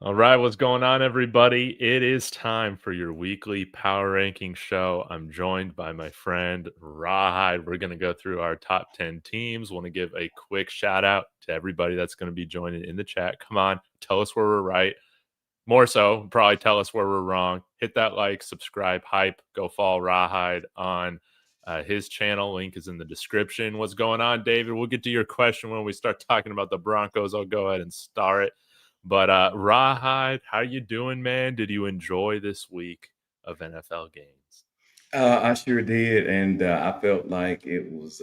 All right, what's going on, everybody? It is time for your weekly power ranking show. I'm joined by my friend Rawhide. We're going to go through our top 10 teams. Want to give a quick shout out to everybody that's going to be joining in the chat. Come on, tell us where we're right. More so, probably tell us where we're wrong. Hit that like, subscribe, hype. Go follow Rawhide on his channel. Link is in the description. What's going on, David? We'll get to your question when we start talking about the Broncos. I'll go ahead and start it. But Rawhide, how you doing, man? Did you enjoy this week of NFL games? I sure did, and I felt like it was.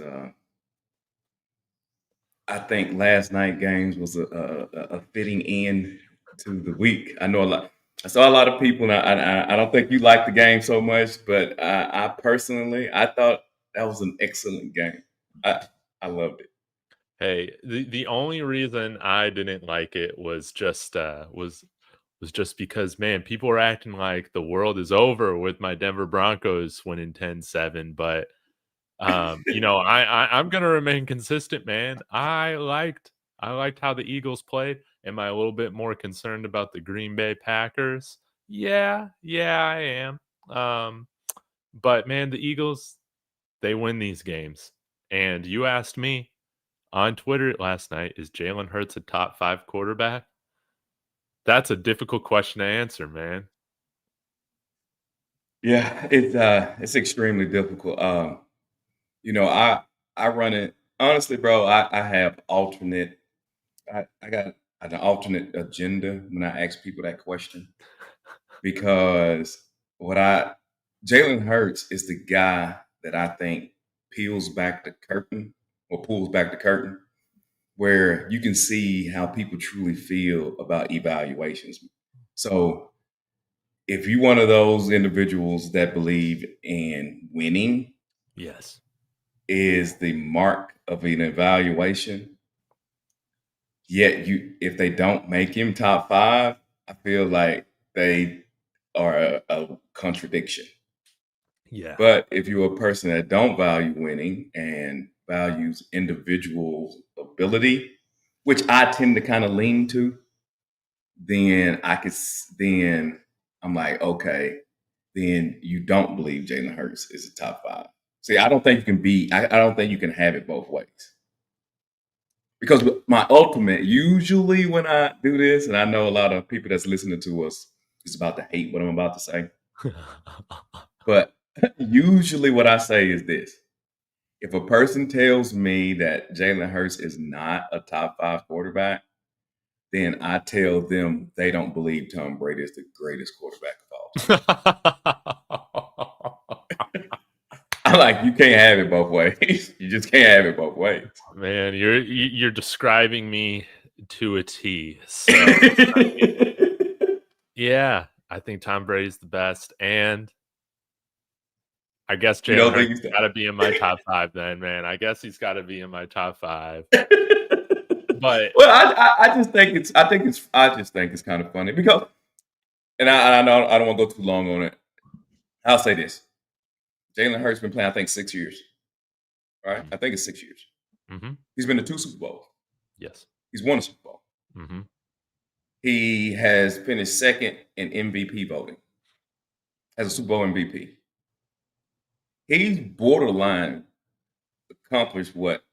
I think last night games was a fitting end to the week. I know a lot. I saw a lot of people, and I don't think you like the game so much, but I personally I thought that was an excellent game. I loved it. Hey, the only reason I didn't like it was just because, man, people were acting like the world is over with my Denver Broncos winning 10-7. But I'm gonna remain consistent, man. I liked how the Eagles played. Am I a little bit more concerned about the Green Bay Packers? Yeah, I am. Um, but man, the Eagles, they win these games. And you asked me on Twitter last night, is Jalen Hurts a top 5 quarterback? That's a difficult question to answer, man. Yeah, it's extremely difficult. I run it honestly, bro. I have alternate. I got an alternate agenda when I ask people that question because what I Jalen Hurts is the guy that I think peels back the curtain or pulls back the curtain where you can see how people truly feel about evaluations. So if you're one of those individuals that believe in winning Yes. is the mark of an evaluation, yet if they don't make him top five, I feel like they are a contradiction. Yeah. But if you're a person that don't value winning and values individual ability, which I tend to kind of lean to, then I'm like, okay, then you don't believe Jalen Hurts is a top five. See, I don't think you can be. I don't think you can have it both ways. Because my ultimate, usually when I do this, and I know a lot of people that's listening to us is about to hate what I'm about to say, but usually what I say is this: if a person tells me that Jalen Hurts is not a top five quarterback, then I tell them they don't believe Tom Brady is the greatest quarterback of all time. I'm like, you can't have it both ways. You just can't have it both ways. Man, you're describing me to a T. So yeah, I think Tom Brady's the best, and I guess You Jalen don't Hurts think got to be in my top 5 then, man. I guess he's got to be in my top 5. well, But I just think I just think it's kind of funny because, and I know I don't want to go too long on it. I'll say this: Jalen Hurts been playing, I think, 6 years. Right? I think it's 6 years. mm-hmm. He's been to 2 Super Bowls. Yes. He's won a Super Bowl. Mm-hmm. He has finished second in MVP voting as a Super Bowl MVP. He's borderline accomplished what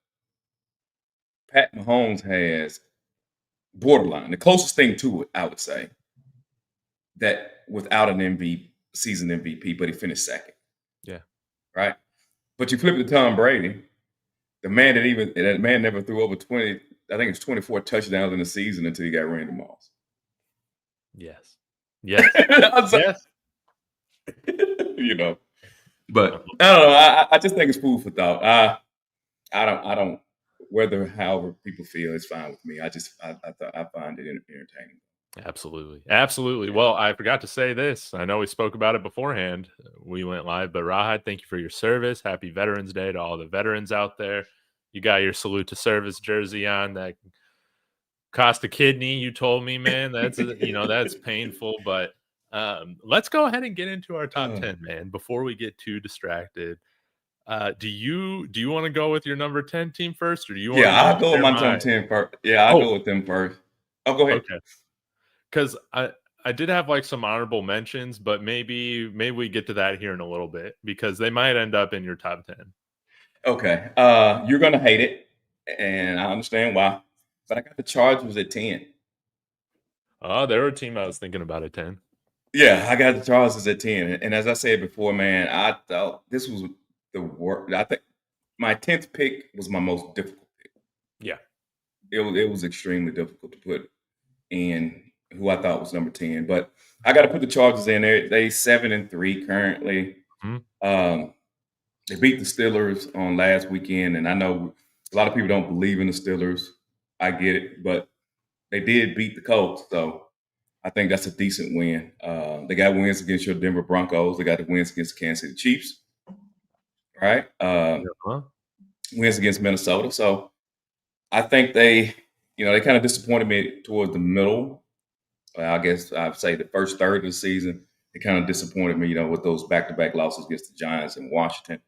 Pat Mahomes has. Borderline, the closest thing to it, I would say, that without an season MVP, but he finished second. Yeah. Right. But you flip it to Tom Brady, that man never threw over 20. I think it's 24 touchdowns in the season until he got Randy Moss. Yes. Yes. Yes. You know, but I don't know. I just think it's food for thought. I don't. Whether however people feel, it's fine with me. I find it entertaining. Absolutely. Absolutely. Well, I forgot to say this. I know we spoke about it beforehand. We went live, but Rahad, thank you for your service. Happy Veterans Day to all the veterans out there. You got your salute to service jersey on that cost a kidney. You told me, man, that's painful, but let's go ahead and get into our top 10, man, before we get too distracted. Do you want to go with your number 10 team first, or do you want Yeah, me to I'll go with share my mine? top 10 first. Yeah, I'll go with them first. Oh, go ahead. Okay. because I did have like some honorable mentions, but maybe we get to that here in a little bit because they might end up in your top 10. Okay. You're gonna hate it, and I understand why. But I got the Chargers at 10. Oh, they were a team I was thinking about at 10. Yeah, I got the Chargers at 10. And as I said before, man, I thought this was the worst. I think my 10th pick was my most difficult pick. Yeah. It was extremely difficult to put in who I thought was number 10. But I got to put the Chargers in there. They 7-3 currently. Hmm. They beat the Steelers on last weekend, and I know a lot of people don't believe in the Steelers. I get it, but they did beat the Colts, so I think that's a decent win. They got wins against your Denver Broncos. They got the wins against the Kansas City Chiefs, right? Huh? Wins against Minnesota. So I think they kind of disappointed me towards the middle. I guess I'd say the first third of the season, they kind of disappointed me, with those back-to-back losses against the Giants and Washington.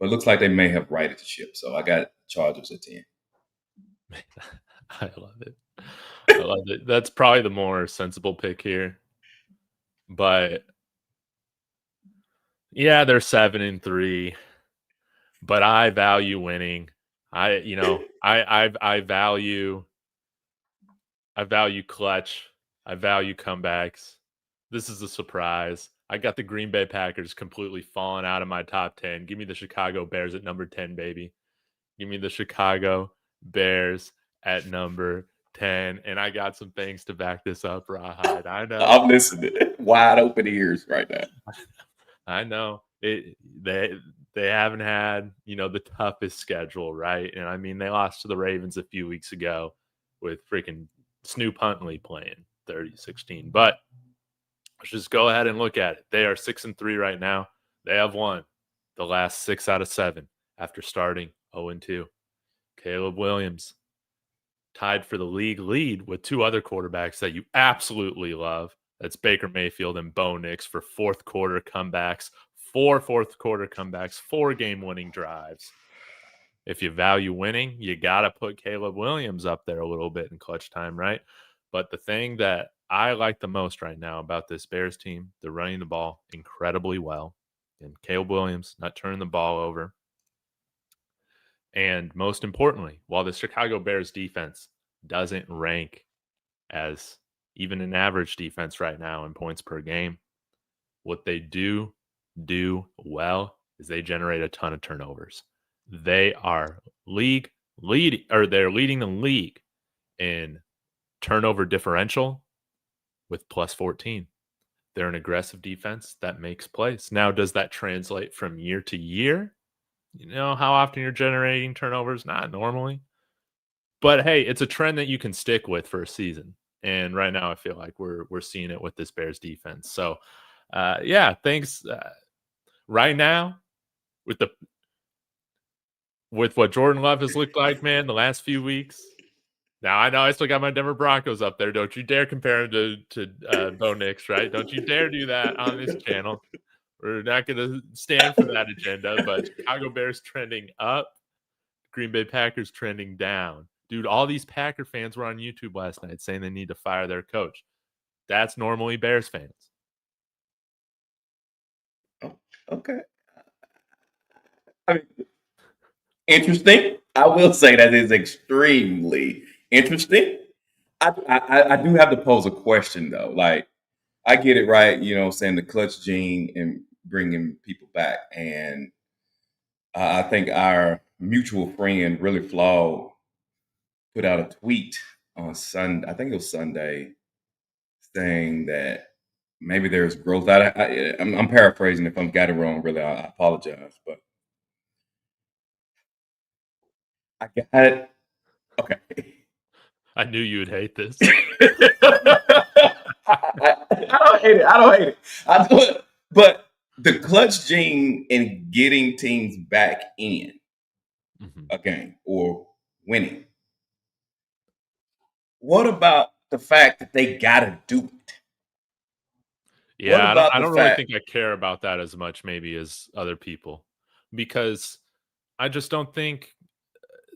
But it looks like they may have righted the ship. So I got Chargers at 10. I love it. I love it. That's probably the more sensible pick here. But yeah, they're 7-3. But I value winning. I value clutch. I value comebacks. This is a surprise. I got the Green Bay Packers completely falling out of my top 10. Give me the Chicago Bears at number 10, baby. Give me the Chicago Bears at number 10. And I got some things to back this up, Rawhide. I know. I'm listening. Wide open ears right now. I know. They haven't had, the toughest schedule, right? And I mean, they lost to the Ravens a few weeks ago with freaking Snoop Huntley playing 30-16. But let's just go ahead and look at it. They are 6-3 right now. They have won the last 6 out of 7 after starting 0-2. Caleb Williams tied for the league lead with 2 other quarterbacks that you absolutely love. That's Baker Mayfield and Bo Nix for fourth quarter comebacks, 4 fourth quarter comebacks, 4 game-winning drives. If you value winning, you got to put Caleb Williams up there a little bit in clutch time, right? But the thing that I like the most right now about this Bears team, they're running the ball incredibly well. And Caleb Williams not turning the ball over. And most importantly, while the Chicago Bears defense doesn't rank as even an average defense right now in points per game, what they do well is they generate a ton of turnovers. They are they're leading the league in turnover differential with plus 14. They're an aggressive defense that makes plays. Now, does that translate from year to year? How often you're generating turnovers? Not normally. But hey, it's a trend that you can stick with for a season. And right now I feel like we're seeing it with this Bears defense. So thanks. Right now, with what Jordan Love has looked like, man, the last few weeks. Now I know I still got my Denver Broncos up there. Don't you dare compare him to Bo Nix, right? Don't you dare do that on this channel. We're not going to stand for that agenda. But Chicago Bears trending up, Green Bay Packers trending down. Dude, all these Packer fans were on YouTube last night saying they need to fire their coach. That's normally Bears fans. Okay. I mean, interesting. I will say that is extremely interesting. I do have to pose a question though. Like, I get it, right? Saying the clutch gene and bringing people back, and I think our mutual friend, really flawed, put out a tweet on Sunday. I think it was Sunday, saying that maybe there's growth. I'm paraphrasing. If I'm got it wrong, really, I apologize. But I got it. Okay. I knew you would hate this. I don't hate it. I don't hate it. I do it. But the clutch gene in getting teams back in a game or winning. What about the fact that they got to do it? Yeah, I don't really think I care about that as much maybe as other people, because I just don't think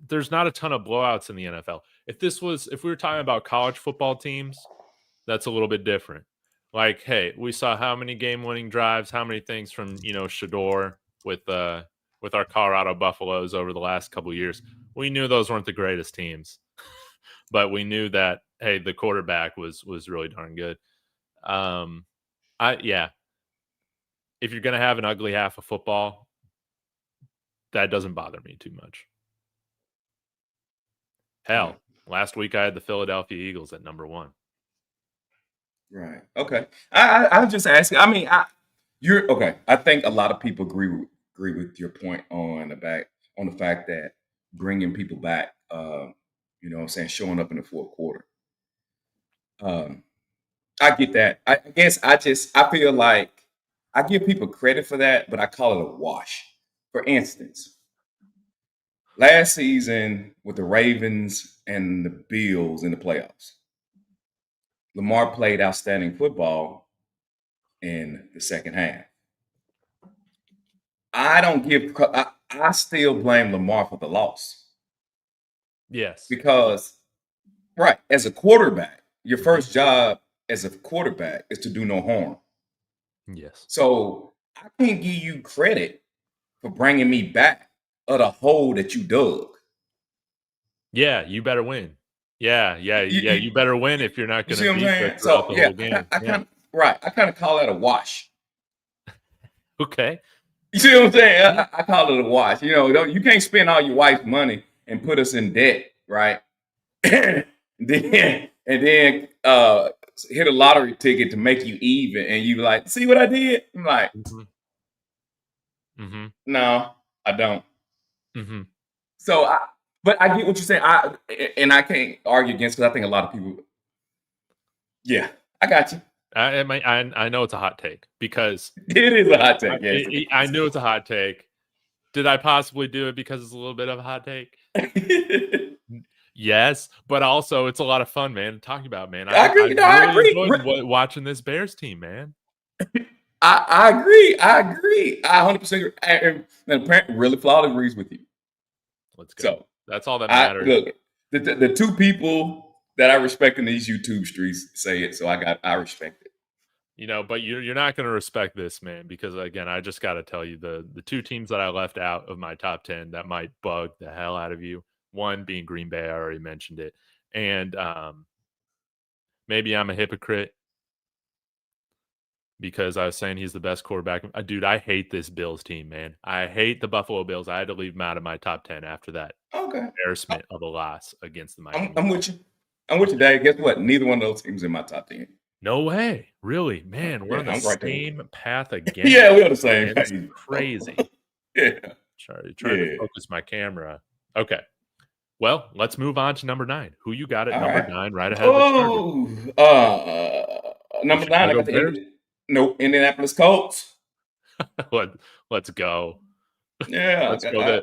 there's not a ton of blowouts in the NFL. If we were talking about college football teams, That's a little bit different. Like, hey, we saw how many game-winning drives, how many things from Shador with our Colorado Buffaloes over the last couple of years. We knew those weren't the greatest teams, but we knew that the quarterback was really darn good. If you're gonna have an ugly half of football, that doesn't bother me too much. Hell, last week I had the Philadelphia Eagles at number 1. Right. Okay. I was just asking. I mean, you're okay. I think a lot of people agree with your point on the fact that bringing people back, what I'm saying, showing up in the fourth quarter. I get that. I guess I feel like I give people credit for that, but I call it a wash. For instance, last season with the Ravens and the Bills in the playoffs, Lamar played outstanding football in the second half. I still blame Lamar for the loss. Yes. Because, right, as a quarterback, your first job as a quarterback is to do no harm. Yes. So I can't give you credit for bringing me back of the hole that you dug. Yeah, you better win. Yeah, you better win if you're not going to be good throughout the whole game. I kind of call that a wash. Okay. You see what I'm saying? I call it a wash. You can't spend all your wife's money and put us in debt, right? and then hit a lottery ticket to make you even, and you like, see what I did? I'm like, no, I don't. So, but I get what you're saying. I can't argue against, because I think a lot of people. Yeah, I got you. I know it's a hot take, because it is a hot take. Yes. I knew it's a hot take. Did I possibly do it because it's a little bit of a hot take? Yes, but also it's a lot of fun, man. Talking about, man. I agree. I agree. Enjoyed watching this Bears team, man. I agree. I 100% agree. And apparently, really flawed agrees with you. Let's go. So that's all that matters. Look, the two people that I respect in these YouTube streets say it, so I respect it. But you're not going to respect this, man, because again, I just got to tell you the two teams that I left out of my top 10 that might bug the hell out of you. One being Green Bay, I already mentioned it, and maybe I'm a hypocrite because I was saying he's the best quarterback. Dude, I hate this Bills team, man. I hate the Buffalo Bills. I had to leave them out of my top 10 after that embarrassment of a loss against the Miami. I'm with you, Dave. Guess what? Neither one of those teams in my top 10. No way. Really? Man, we're on the same path again. Yeah, we're on the same page. It's crazy. Yeah. Trying to focus my camera. Okay. Well, let's move on to number 9. Who you got at number 9 right ahead of the Chargers? Number 9, I got the Indianapolis Colts. Let's go. Yeah. Let's go.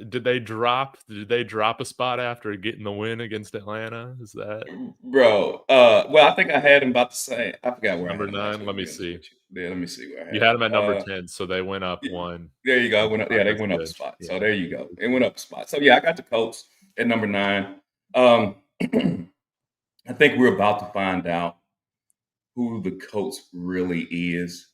Did they drop a spot after getting the win against Atlanta? Is that, bro? Well, I think I had him about to say. I forgot where number 9. Let me see. Yeah, let me see where I had. You had him at number 10, so they went up one. There you go. They went up a spot. Yeah. So there you go. It went up a spot. So yeah, I got the Colts at number 9. I think we're about to find out who the Colts really is.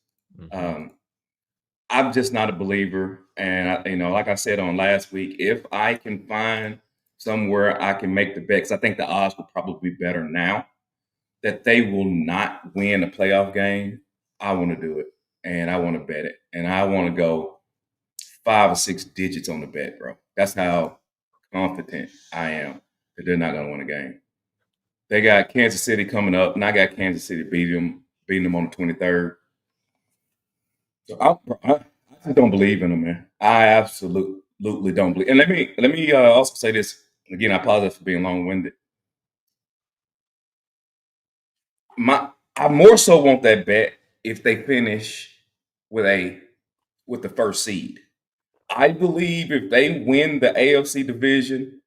I'm just not a believer, and like I said on last week, if I can find somewhere I can make the bet, because I think the odds will probably be better now that they will not win a playoff game, I want to do it, and I want to bet it, and I want to go 5 or 6 digits on the bet, bro. That's how confident I am that they're not going to win a game. They got Kansas City coming up, and I got Kansas City beating them on the 23rd. So I just don't believe in them, man. I absolutely don't believe. And let me also say this again. I apologize for being long-winded. I more so want that bet if they finish with the first seed. I believe if they win the AFC division,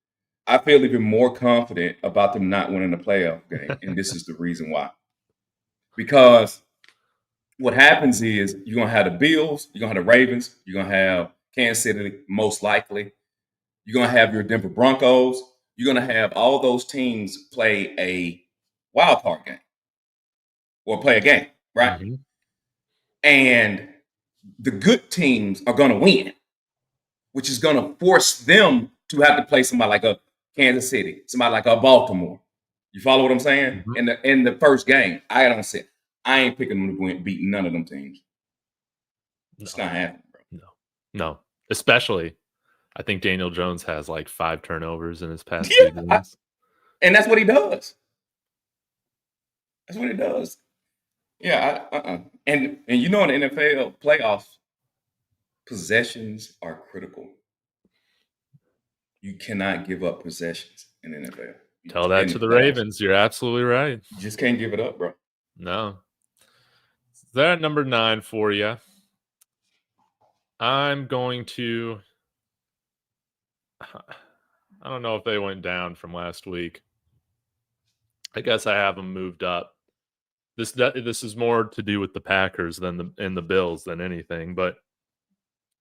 I feel even more confident about them not winning the playoff game, and this is the reason why. Because what happens is you're going to have the Bills, you're going to have the Ravens, you're going to have Kansas City, most likely. You're going to have your Denver Broncos. You're going to have all those teams play a wild card game. or play a game, right? Mm-hmm. And the good teams are going to win, which is going to force them to have to play somebody like a Kansas City, somebody like a Baltimore. You follow what I'm saying? Mm-hmm. In the first game, I don't see. I ain't picking them to win, beat none of them teams. It's No, not happening, bro. no. Especially, I think Daniel Jones has like 5 turnovers in his past 2 Yeah, games. and that's what he does. That's what he does. Yeah, and you know in the NFL playoffs, possessions are critical. You cannot give up possessions in the NFL. Tell that In to the the playoffs, Ravens. You're absolutely right. you just can't give it up, bro. No. They're at number 9 for you. I'm going to. I don't know if they went down from last week. I guess I have them moved up. This is more to do with the Packers than the Bills than anything. But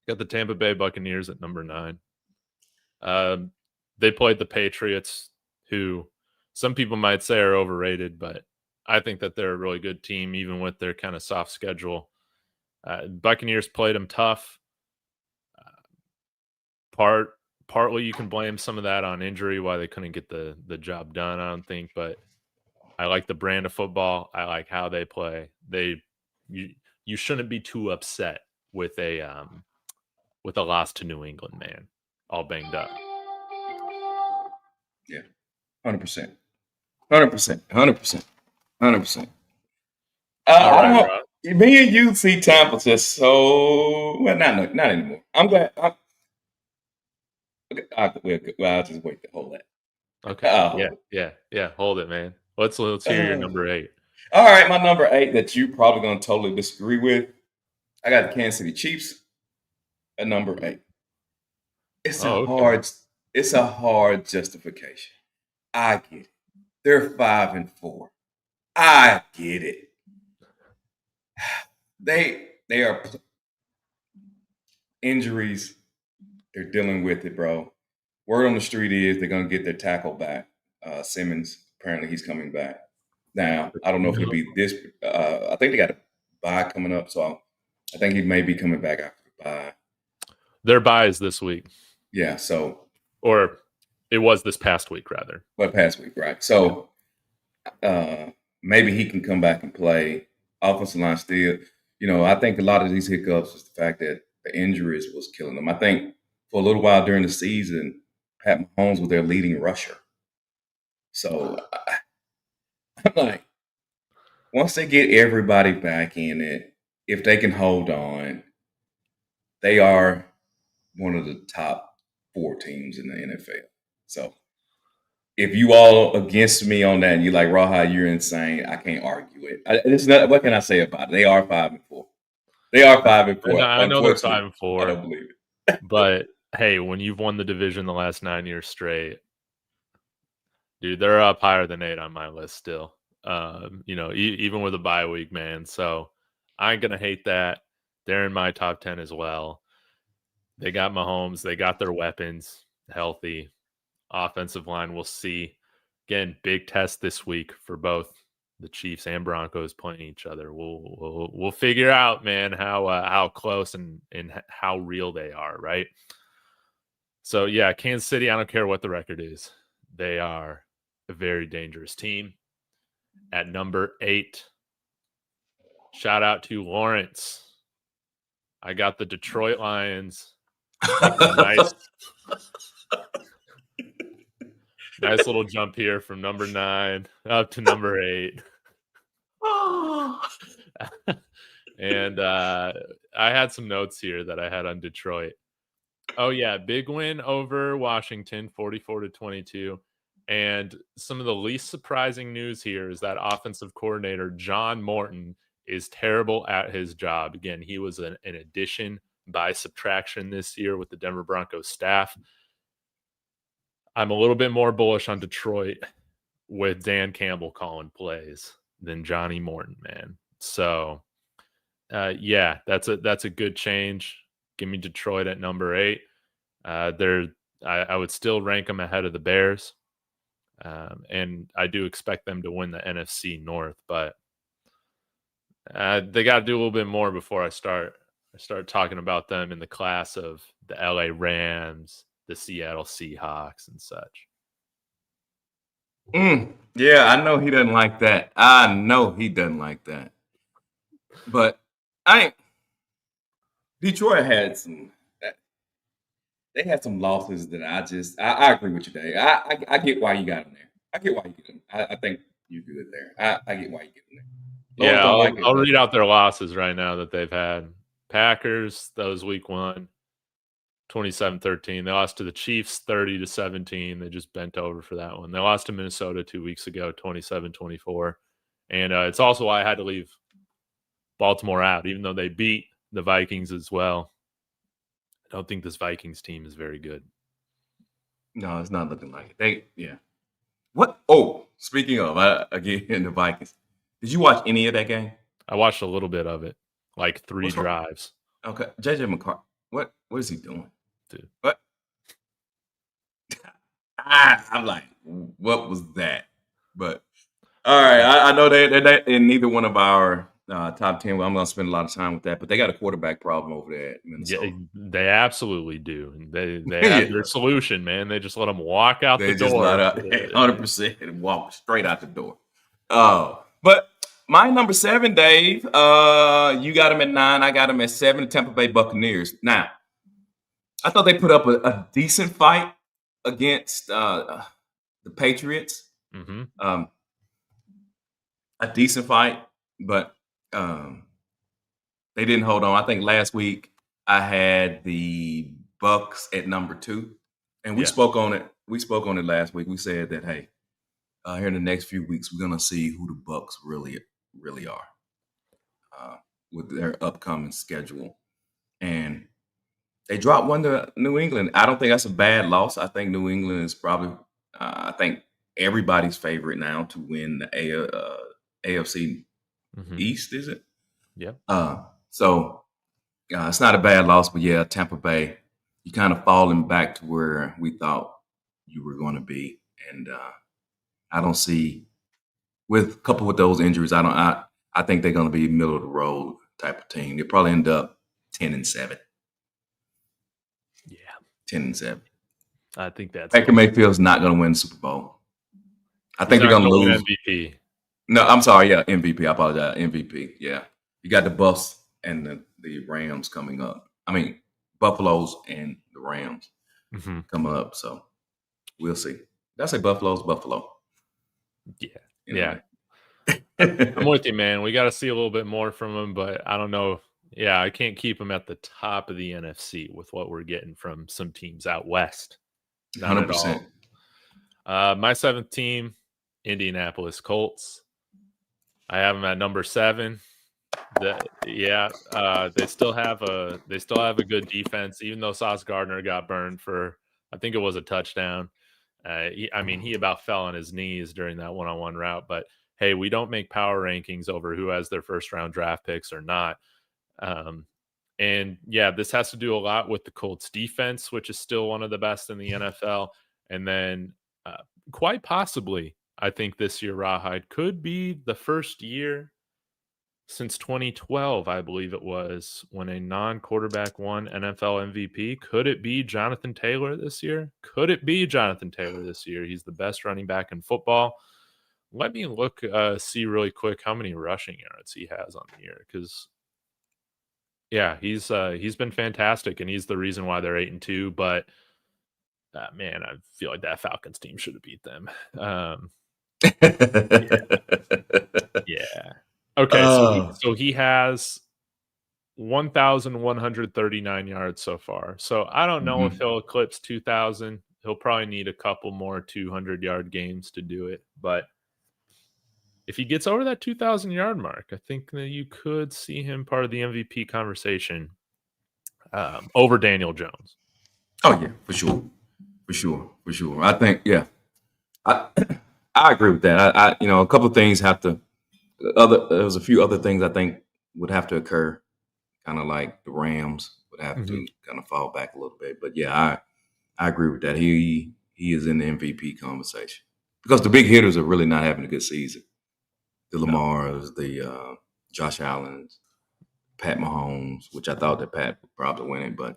got the Tampa Bay Buccaneers at number 9. They played the Patriots, who some people might say are overrated, but I think that they're a really good team, even with their kind of soft schedule. Buccaneers played them tough. Partly you can blame some of that on injury, why they couldn't get the job done, I don't think, but I like the brand of football. I like how they play. You shouldn't be too upset with a loss to New England, man. All banged up. Yeah, 100%, 100%, 100%, 100%. All I right, don't. Rob. Me and you see Tampa just so well. Not anymore. I'm glad. Okay, I'll just wait to hold that. Okay. I'll Yeah, hold it. yeah. Hold it, man. Let's hear your number 8. All right, my number 8 that you probably gonna totally disagree with. I got the Kansas City Chiefs at number 8. It's a Oh, okay. hard. It's a hard justification. I get it. They're 5-4. I get it. They are injuries. They're dealing with it, bro. Word on the street is they're gonna get their tackle back. Simmons, apparently he's coming back. Now, I don't know if it'll be this. I think they got a bye coming up, so I think he may be coming back after the bye. Their bye is this week, Yeah, so or it was this past week, rather. past week, right? So maybe he can come back and play. Offensive line still, I think a lot of these hiccups is the fact that the injuries was killing them. I think for a little while during the season, Pat Mahomes was their leading rusher. So I'm like, once they get everybody back in it, if they can hold on, they are one of the top 4 teams in the NFL. So if you all against me on that and you're like, Raha, you're insane, I can't argue it. It's not, what can I say about it? They are 5-4. They are 5-4. I know they're Unfortunately, 5-4, I don't believe it. but hey, when you've won the division the last 9 years straight, dude, they're up higher than 8 on my list still. Even with a bye week, man. So I ain't gonna hate that. They're in my top 10 as well. They got Mahomes. They got their weapons healthy. Offensive line, we'll see. Again, big test this week for both the Chiefs and Broncos playing each other. We'll figure out, man, how close and how real they are, right? So yeah, Kansas City, I don't care what the record is. They are a very dangerous team. At number 8, shout out to Lawrence. I got the Detroit Lions. Nice little jump here from number 9 up to number 8. And I had some notes here that I had on Detroit. Oh yeah, big win over Washington, 44-22. And some of the least surprising news here is that offensive coordinator John Morton is terrible at his job. Again, he was an addition by subtraction this year with the Denver Broncos staff. I'm a little bit more bullish on Detroit with Dan Campbell calling plays than Johnny Morton, man. So, yeah, that's a good change. Give me Detroit at number 8. I would still rank them ahead of the Bears, and I do expect them to win the NFC North. But They got to do a little bit more before I start talking about them in the class of the LA Rams, the Seattle Seahawks, and such. Yeah, I know he doesn't like that. I know he doesn't like that. But Detroit had some. They had some losses that I agree with you, Dave. I get why you got him there. I get why you get him. I think you're good there. I get why you get him there. Lowers Yeah, don't like it, I'll but read out their losses right now that they've had. Packers, that was week 1, 27-13. They lost to the Chiefs 30-17. They just bent over for that one. They lost to Minnesota 2 weeks ago, 27-24. And it's also why I had to leave Baltimore out, even though they beat the Vikings as well. I don't think this Vikings team is very good. No, it's not looking like it. What? Oh, speaking of, again, the Vikings. Did you watch any of that game? I watched a little bit of it, like 3 What's wrong? drives. Okay, JJ McCarthy. What is he doing? Dude. What? I'm like, what was that? But all right, I know that in neither one of our top 10. Well, I'm going to spend a lot of time with that, but they got a quarterback problem over there at Minnesota. Yeah, they absolutely do. They have their solution, man. They just let them walk out the door. They just let up 100% and walk straight out the door. But my number 7, Dave, you got him at 9. I got him at 7, the Tampa Bay Buccaneers. Now, I thought they put up a decent fight against the Patriots. Mm-hmm. A decent fight, but they didn't hold on. I think last week I had the Bucks at number 2, and we spoke on it. We spoke on it last week. We said that, hey, here in the next few weeks, we're gonna see who the Bucks really are with their upcoming schedule, and they dropped one to New England. I don't think that's a bad loss. I think New England is probably, I think everybody's favorite now to win the AFC East, is it? Yeah. So it's not a bad loss, but yeah, Tampa Bay, you kind of falling back to where we thought you were going to be, and I don't see, coupled with those injuries, I think they're going to be middle of the road type of team. They'll probably end up 10-7. Yeah, 10-7. I think that's Baker Mayfield's not going to win the Super Bowl. I think they're going to lose. MVP. No, I'm sorry. Yeah, MVP. I apologize. MVP. Yeah, you got the Buffs and the Rams coming up. I mean, Buffaloes and the Rams coming up. So we'll see. Did I say Buffalo's Buffalo? Yeah. Anyway. Yeah. I'm with you, man. We got to see a little bit more from them, but I don't know. Yeah, I can't keep them at the top of the NFC with what we're getting from some teams out west. Not 100%. At all. My 7th team, Indianapolis Colts. I have them at number 7. They still have a good defense, even though Sauce Gardner got burned for, I think it was a touchdown. He about fell on his knees during that one-on-one route, but hey, we don't make power rankings over who has their first-round draft picks or not. And yeah, this has to do a lot with the Colts defense, which is still one of the best in the NFL. And then quite possibly, I think this year, Rawhide, could be the first year since 2012, I believe it was, when a non-quarterback won NFL MVP. Could it be Jonathan Taylor this year? Could it be Jonathan Taylor this year? He's the best running back in football. Let me look, see really quick how many rushing yards he has on the year, because yeah, he's been fantastic, and he's the reason why they're 8-2. But man, I feel like that Falcons team should have beat them. Yeah. Okay, so he has 1,139 yards so far. So I don't know if he'll eclipse 2,000. He'll probably need a couple more 200-yard games to do it. But if he gets over that 2,000-yard mark, I think that you could see him part of the MVP conversation over Daniel Jones. Oh, yeah, for sure. I think, yeah. I agree with that. I a couple of things have to there's a few other things I think would have to occur, kind of like the Rams would have to kind of fall back a little bit. But yeah, I agree with that. He is in the MVP conversation because the big hitters are really not having a good season. The Lamars, the Josh Allen, Pat Mahomes, which I thought that Pat would probably win it, but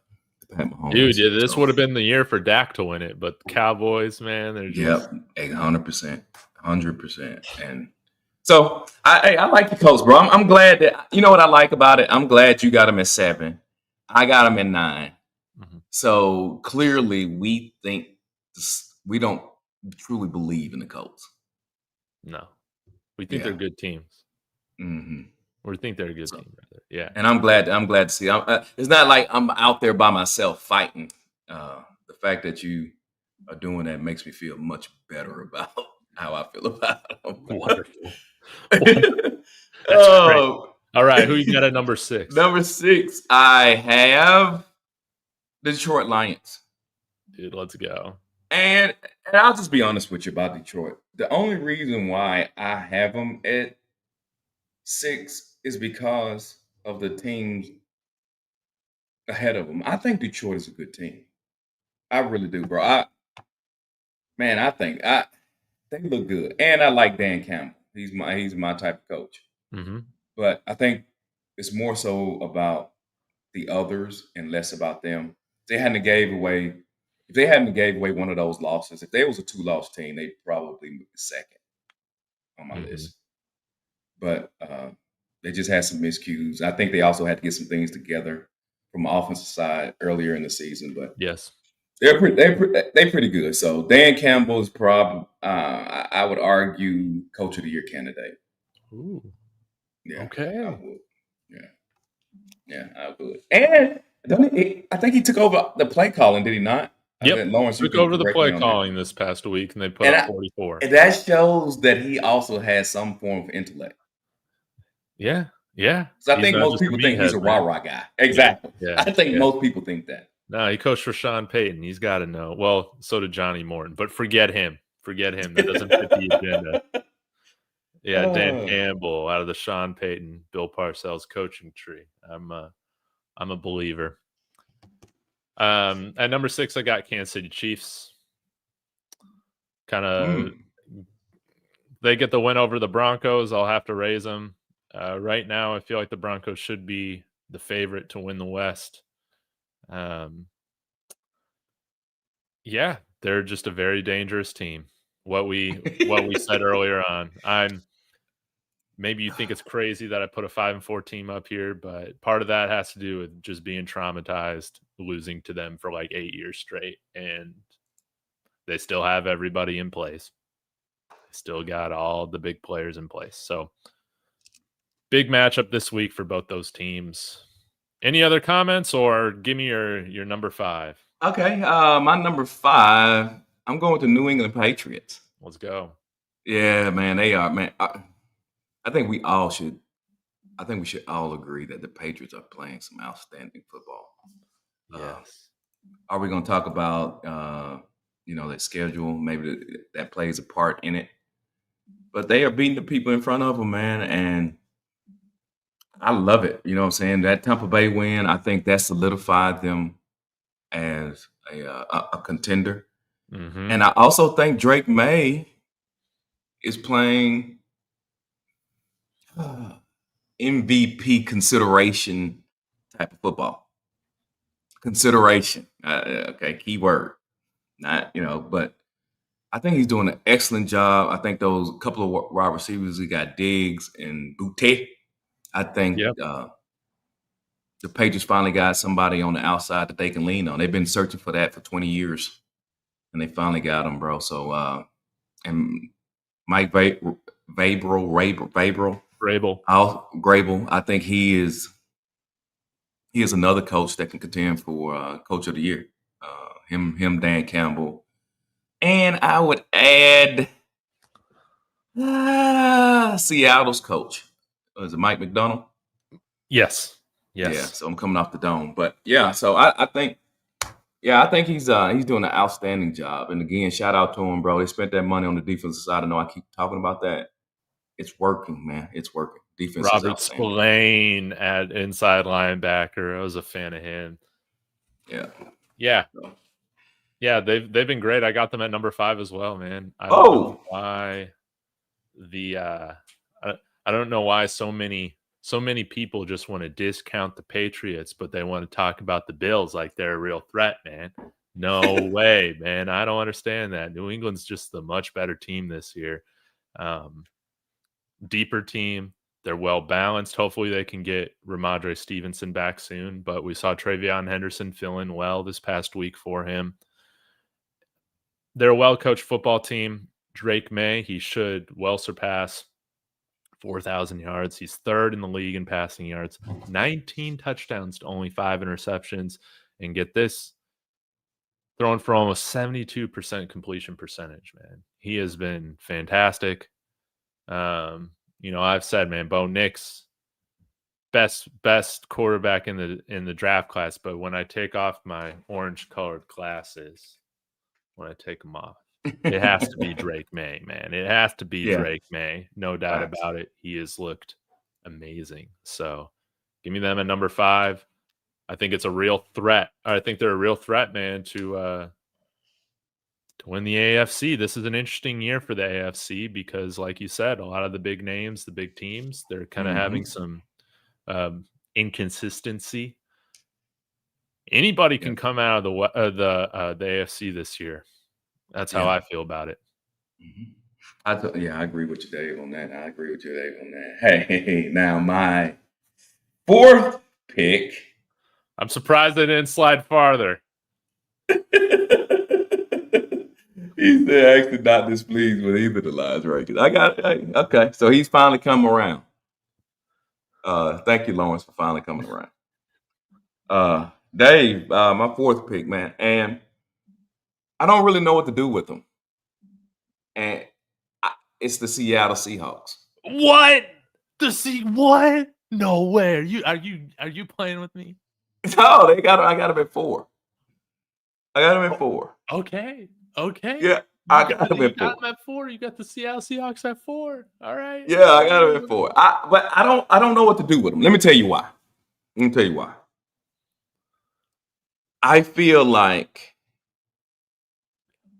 Pat Mahomes. Dude, yeah, this would have been the year for Dak to win it, but the Cowboys, man, they're just 100%, 100%. And so I like the Colts, bro. I'm glad that you know what I like about it. I'm glad you got him at 7. I got him at 9. Mhm. So clearly, we don't truly believe in the Colts. No, we think they're good teams. Mm-hmm. We think they're a good team, rather. Yeah, and I'm glad to see. It's not like I'm out there by myself fighting. The fact that you are doing that makes me feel much better about how I feel about them. wonderful. That's great. All right, who you got at number 6? Number 6, I have the Detroit Lions. Dude, let's go. And I'll just be honest with you about Detroit. The only reason why I have them at 6 is because of the teams ahead of them. I think Detroit is a good team. I really do, bro. I think they look good, and I like Dan Campbell. He's my type of coach. Mm-hmm. But I think it's more so about the others and less about them. If they hadn't gave away one of those losses, if they was a 2-loss team, they'd probably be second on my list. But they just had some miscues. I think they also had to get some things together from the offensive side earlier in the season. But yes, they're pretty good. So Dan Campbell is probably I would argue Coach of the Year candidate. Ooh. Yeah. Okay. I would. Yeah, I would. And I think he took over the play calling, did he not? Yep. Lawrence took over the play calling this past week, and they put up 44. And that shows that he also has some form of intellect. Yeah. Yeah. So I think most people think he's a rah-rah guy. Exactly. Yeah. I think most people think that. No, he coached for Sean Payton. He's got to know. Well, so did Johnny Morton. But forget him. That doesn't fit the agenda. Yeah, Dan Campbell out of the Sean Payton, Bill Parcells coaching tree. I'm a believer. At number 6, I got Kansas City Chiefs. Kind of, they get the win over the Broncos. I'll have to raise them. Right now, I feel like the Broncos should be the favorite to win the West. Yeah, they're just a very dangerous team. What we said earlier on. Maybe you think it's crazy that I put a 5-4 team up here, but part of that has to do with just being traumatized, losing to them for like 8 years straight, and they still have everybody in place. They still got all the big players in place. So big matchup this week for both those teams. Any other comments, or give me your number 5? Okay, my number 5, I'm going to New England Patriots. Let's go. Yeah, man, they are, man. I think we should all agree that the Patriots are playing some outstanding football. Yes. Are we going to talk about, their schedule? Maybe that plays a part in it. But they are beating the people in front of them, man, and I love it. You know what I'm saying? That Tampa Bay win, I think that solidified them as a contender. Mm-hmm. And I also think Drake May is playing MVP consideration type of football. Consideration. Okay, key word. Not, but I think he's doing an excellent job. I think those couple of wide receivers, we got Diggs and Boutte. I think the Patriots finally got somebody on the outside that they can lean on. They've been searching for that for 20 years, and they finally got him, bro. So, and Mike Vrabel, I think he is another coach that can contend for Coach of the Year. Him, Dan Campbell, and I would add Seattle's coach. Is it Mike McDonald? Yes. Yeah. So I'm coming off the dome, but yeah. So I think he's doing an outstanding job. And again, shout out to him, bro. They spent that money on the defensive side. I know I keep talking about that. It's working, man. It's working. Defense. Robert Spillane at inside linebacker. I was a fan of him. Yeah. Yeah, they've been great. I got them at number 5 as well, man. I don't know why I don't know why so many so many people just want to discount the Patriots, but they want to talk about the Bills like they're a real threat, man. No way, man. I don't understand that. New England's just the much better team this year. Deeper team. They're well balanced. Hopefully they can get Ramondre Stevenson back soon, but we saw Travion Henderson fill in well this past week for him. They're a well-coached football team. Drake May, he should well surpass 4,000 yards. He's third in the league in passing yards, 19 touchdowns to only 5 interceptions. And get this, throwing for almost 72% completion percentage, man. He has been fantastic. I've said, man, Bo Nix, best quarterback in the draft class, but when I take off my orange-colored glasses, when I take them off, it has to be Drake May, man. It has to be Drake May. No doubt about it. He has looked amazing. So give me them at number 5. I think it's a real threat. I think they're a real threat, man, to win the AFC. This is an interesting year for the AFC because, like you said, a lot of the big names, the big teams, they're kind of having some inconsistency. Anybody can come out of the AFC this year. That's how I feel about it. I agree with you, Dave, on that. Hey, now my 4th pick. I'm surprised they didn't slide farther. He's actually not displeased with either of the lines, right? Okay, so he's finally come around. Thank you, Lawrence, for finally coming around. Dave, my 4th pick, man, and I don't really know what to do with him. And it's the Seattle Seahawks. What? What? No way. Are you playing with me? No, I got him at 4. Okay. Yeah, I got him at 4. You got him at 4. You got the Seattle Seahawks at 4. All right. Yeah, I got him at 4. But I don't know what to do with him. Let me tell you why. I feel like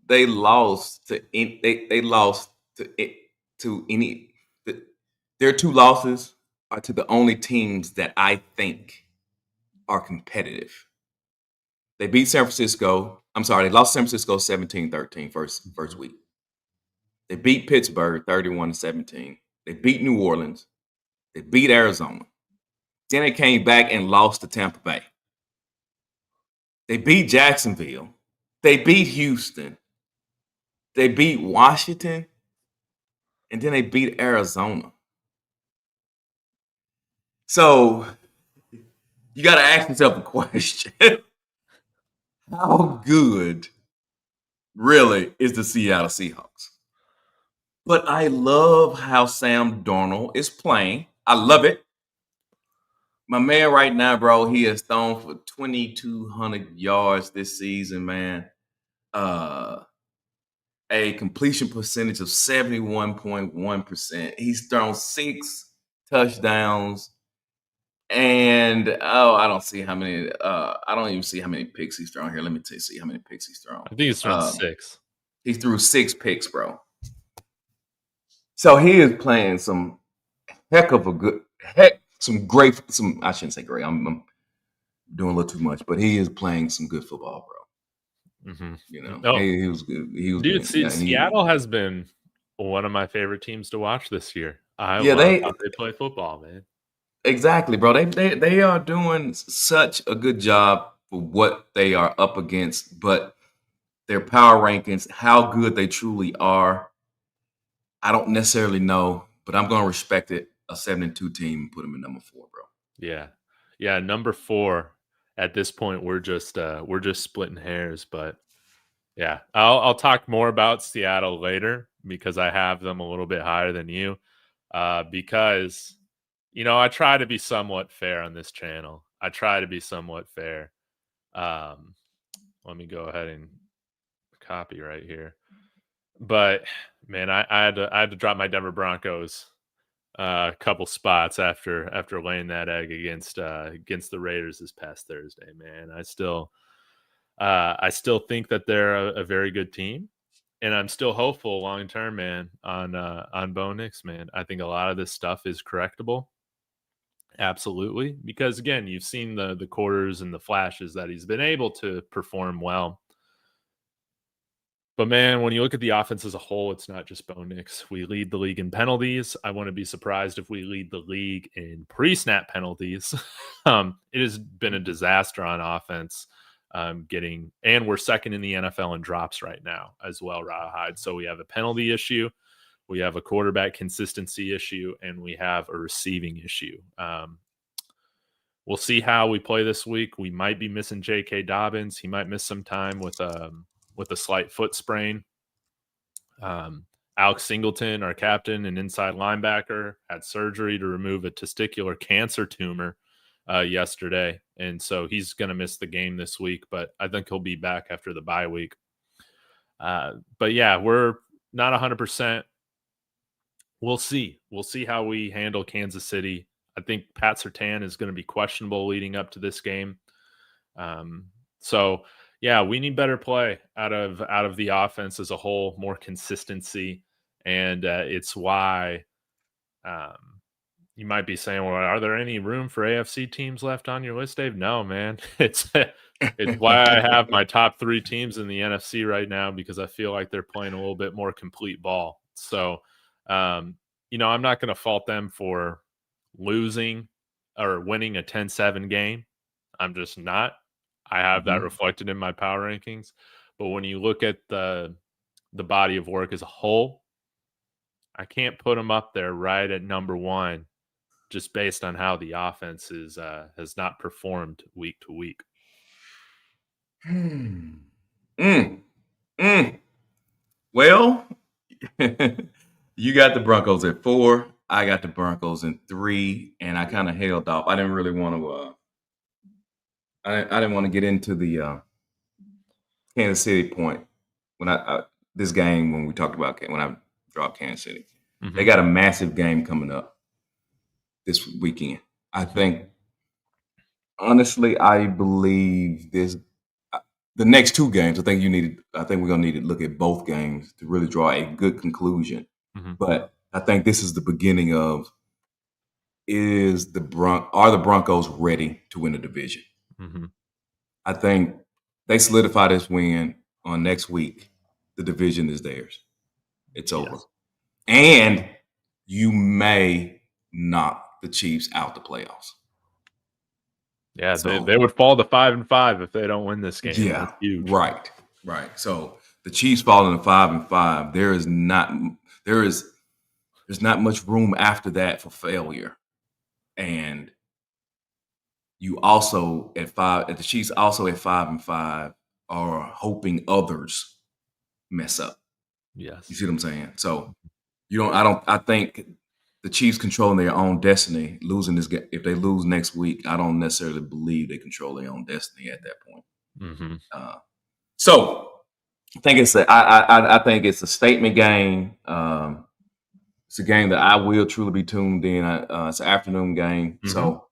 they lost to any. Their 2 losses are to the only teams that I think are competitive. They beat San Francisco. I'm sorry, they lost San Francisco 17-13 first week. They beat Pittsburgh 31-17. They beat New Orleans. They beat Arizona. Then they came back and lost to Tampa Bay. They beat Jacksonville. They beat Houston. They beat Washington. And then they beat Arizona. So you got to ask yourself a question. How good really is the Seattle Seahawks? But I love how Sam Darnold is playing. I love it. My man right now, bro, he has thrown for 2,200 yards this season, man. A completion percentage of 71.1%. He's thrown 6 touchdowns. And I don't see how many. I don't even see how many picks he's thrown here. Let me see how many picks he's thrown. I think he's thrown 6. He threw 6 picks, bro. So he is playing some heck of a good some great. I shouldn't say great. I'm doing a little too much, but he is playing some good football, bro. Mm-hmm. He was good. Dude, Seattle has been one of my favorite teams to watch this year. I love how they play football, man. Exactly, bro. They are doing such a good job for what they are up against, but their power rankings, how good they truly are, I don't necessarily know, but I'm going to respect it. A 7-2 team and put them in number 4, bro. Yeah. Number 4. At this point, we're just splitting hairs, but yeah, I'll talk more about Seattle later because I have them a little bit higher than you. Because I try to be somewhat fair on this channel. Let me go ahead and copy right here. But man, I had to drop my Denver Broncos a couple spots after laying that egg against the Raiders this past Thursday. Man, I still think that they're a very good team, and I'm still hopeful long term, man, on Bo Nix, man. I think a lot of this stuff is correctable. Absolutely. Because again, you've seen the quarters and the flashes that he's been able to perform well. But man, when you look at the offense as a whole, it's not just Bo Nix. We lead the league in penalties. I wouldn't be surprised if we lead the league in pre-snap penalties. It has been a disaster on offense. And we're second in the NFL in drops right now as well, Rawhide. So we have a penalty issue, we have a quarterback consistency issue, and we have a receiving issue. We'll see how we play this week. We might be missing J.K. Dobbins. He might miss some time with a slight foot sprain. Alex Singleton, our captain and inside linebacker, had surgery to remove a testicular cancer tumor yesterday. And so he's going to miss the game this week, but I think he'll be back after the bye week. But yeah, we're not 100%. We'll see. We'll see how we handle Kansas City. I think Pat Surtain is going to be questionable leading up to this game. So yeah, we need better play out of the offense as a whole, more consistency. And it's why you might be saying, well, are there any room for AFC teams left on your list, Dave? No, man. It's why I have my top 3 teams in the NFC right now, because I feel like they're playing a little bit more complete ball. So, I'm not going to fault them for losing or winning a 10-7 game. I'm just not. I have that reflected in my power rankings. But when you look at the body of work as a whole, I can't put them up there right at number 1 just based on how the offense has not performed week to week. Well, you got the Broncos at 4. I got the Broncos in 3, and I kind of held off. I didn't really want to. I didn't want to get into the Kansas City point when this game when we talked about when I dropped Kansas City. Mm-hmm. They got a massive game coming up this weekend. I think, honestly, I believe the next 2 games. I think we're gonna need to look at both games to really draw a good conclusion. Mm-hmm. But I think this is the beginning of are the Broncos ready to win the division? Mm-hmm. I think they solidify this win on next week. The division is theirs. It's over. Yes. And you may knock the Chiefs out the playoffs. Yeah, so, they would fall to 5-5 if they don't win this game. Yeah, that's huge. Right. So the Chiefs falling to 5-5. There's not much room after that for failure. And you also the Chiefs also at 5-5 are hoping others mess up. Yes. You see what I'm saying? So I think the Chiefs controlling their own destiny, losing this game. If they lose next week, I don't necessarily believe they control their own destiny at that point. Mm-hmm. So I think I think it's a statement game. It's a game that I will truly be tuned in. It's an afternoon game, mm-hmm. So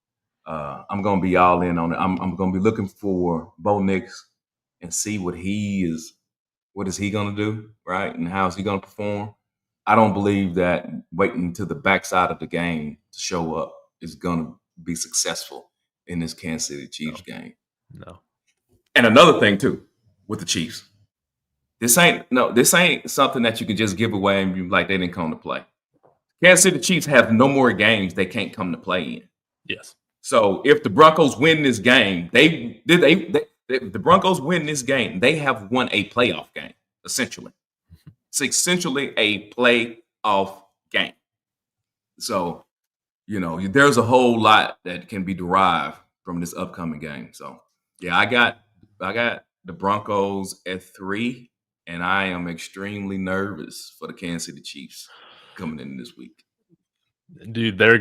I'm going to be all in on it. I'm going to be looking for Bo Nix and see what is he going to do, right? And how is he going to perform? I don't believe that waiting to the backside of the game to show up is going to be successful in this Kansas City Chiefs game. No. And another thing too with the Chiefs, this ain't something that you can just give away and be like they didn't come to play. Kansas City Chiefs have no more games they can't come to play in. Yes. So if the Broncos win this game, the Broncos win this game, they have won a playoff game, essentially. It's essentially a playoff game. So, there's a whole lot that can be derived from this upcoming game. So, yeah, I got the Broncos at 3, and I am extremely nervous for the Kansas City Chiefs coming in this week. Dude, they're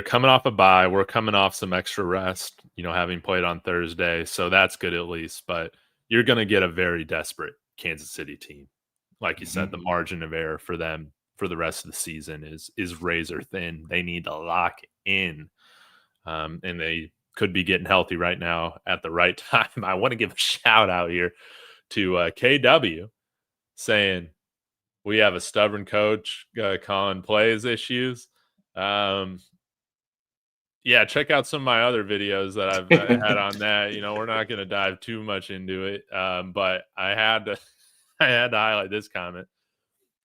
coming off a bye. We're coming off some extra rest, having played on Thursday. So that's good at least. But you're going to get a very desperate Kansas City team. Like you said, the margin of error for them for the rest of the season is razor thin. They need to lock in. And they could be getting healthy right now at the right time. I want to give a shout out here to KW saying, we have a stubborn coach calling plays issues. Yeah, check out some of my other videos that I've had on that. We're not going to dive too much into it, but I had to, I had to highlight this comment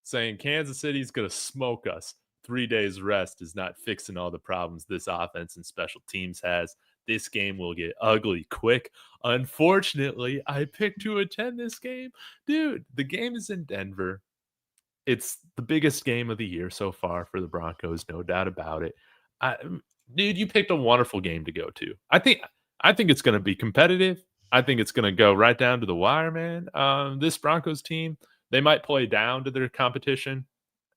saying Kansas City's going to smoke us. 3 days rest is not fixing all the problems this offense and special teams has. This game will get ugly quick. Unfortunately, I picked to attend this game. Dude, the game is in Denver. It's the biggest game of the year so far for the Broncos, no doubt about it. Dude, you picked a wonderful game to go to. I think it's going to be competitive. I think it's going to go right down to the wire, man. This Broncos team, they might play down to their competition